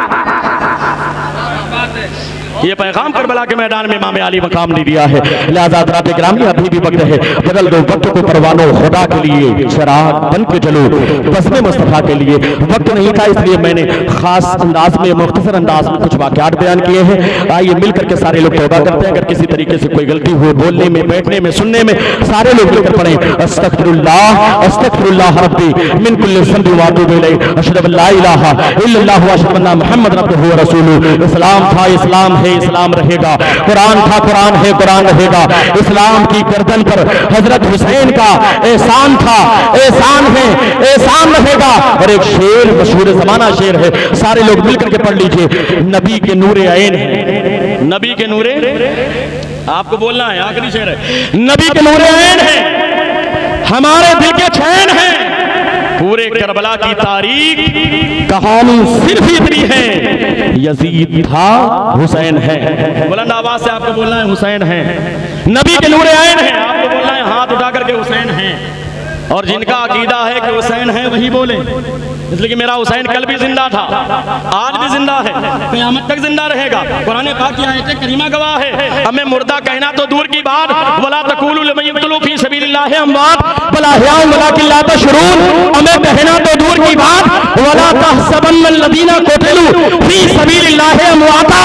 ये पैगाम करबला के मैदान में इमाम अली मकाम ने दिया है। लिहाजा हज़रात गिरामी अभी भी वक्त है, बदल दो वक्त को परवानो खुदा के लिए, चिराग बन के चलो बस्मे मुस्तफा के लिए। वक्त नहीं था इसलिए मैंने खास अंदाज में मुख्तसर अंदाज में कुछ वाक़यात बयान किए हैं। आइए मिल करके सारे लोग तौबा करते हैं, अगर किसी तरीके से कोई गलती हो बोलने में, बैठने में, सुनने में, सारे लोग मिलकर पढ़ें अस्तगफिरुल्लाह अस्तगफिरुल्लाह रब्बी मिन कुल्लि ज़ंबिन व अतूबु इलैहि अशहदु अल्ला इलाहा इल्लल्लाहु व अशहदु अन्ना मुहम्मदन अब्दुहु व रसूलुहु। इस्लाम था, इस्लाम है, इस्लाम रहेगा। कुरान था, कुरान है, कुरान रहेगा। इस्लाम की गर्दन पर हजरत हुसैन का एहसान था, एहसान है, एहसान रहेगा। और एक शेर मशहूर ज़माना शेर है, सारे लोग मिलकर के पढ़ लीजिए, नबी के नूरे ऐन है, नबी के नूरे, आपको बोलना है, आखिरी शेर है, नबी के नूरे ऐन है, हमारे दिल के चैन है। पूरे करबला की तारीख कहानी सिर्फ इतनी है, यजीद था, हुसैन है। बुलंद आवाज से आपको बोलना है हुसैन है। नबी के नूरे ऐन है, आपको बोलना है हाथ उठा करके हुसैन है। और जिनका अकीदा है कि हुसैन है वही बोले, इसलिए कि मेरा हुसैन कल भी जिंदा था, आज भी जिंदा है, क़यामत तक जिंदा रहेगा। कुरान पाक की आयत करीमा गवाह है। हमें मुर्दा कहना तो दूर की बात, वला तक़ूलू लिमन युक़्तलू फी सबीलिल्लाहि अमवात बल अहयाउन वलाकिन ला तशऊरून, हमें कहना तो दूर की बात, वला तहसबन्नल्लज़ीना क़ुतिलू फी सबीलिल्लाहि अमवाता,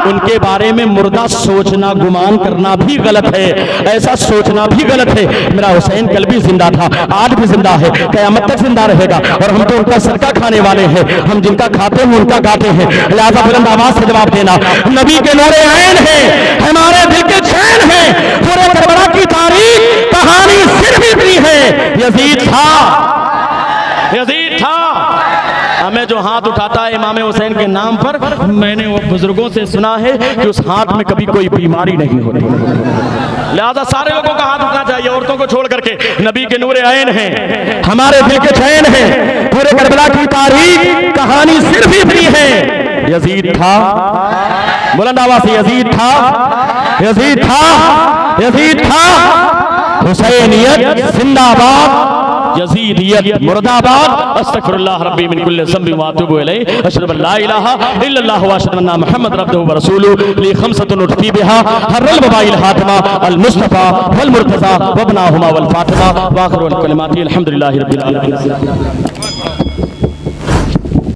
उनके बारे में मुर्दा सोचना, गुमान करना भी गलत है, ऐसा सोचना भी गलत है। मेरा हुसैन कल भी जिंदा था, आज भी जिंदा है, क़यामत तक जिंदा रहेगा। और हम तो उनका सदका खाने वाले हैं, हम जिनका खाते हैं उनका गाते हैं। लिहाजा बुलंद आवाज से जवाब देना, नबी के नूरे ऐन है, हमारे दिल के चैन है। पूरे करबला की तारीख कहानी सिर्फ इतनी है, यजीद था, यजीद था। हमें जो हाथ उठाता है इमाम हुसैन के नाम पर, मैंने वो बुजुर्गों से सुना है कि उस हाथ में कभी कोई बीमारी नहीं होती। लिहाजा सारे लोगों का हाथ उठना चाहिए, औरतों को छोड़ करके। नबी के नूरे ऐन है, हमारे दिल के चैन है। पूरे करबला की तारीख कहानी सिर्फ इतनी है, यजीद था। बुलंद आवाज से, यजीद था, यजीद था, यजीद था। हुसैनियत जिंदाबाद, यजीदियत मुर्दाबाद। अस्तगफिरुल्लाह रब्बी मिन कुल्लि ज़ंबिन व अतूबु इलैहि अशहदु अल्ला इलाहा इल्लल्लाहु व अशहदु अन्ना मुहम्मदन अब्दुहु व रसूलुहु ली खमसतुन उठफी बिहा हर्रल वबाइल हातिमा अल मुस्तफा वल मुर्तज़ा व इब्नाहुमा वल फातिमा व आखिरुल कलिमाति अल्हम्दुलिल्लाहि रब्बिल आलमीन।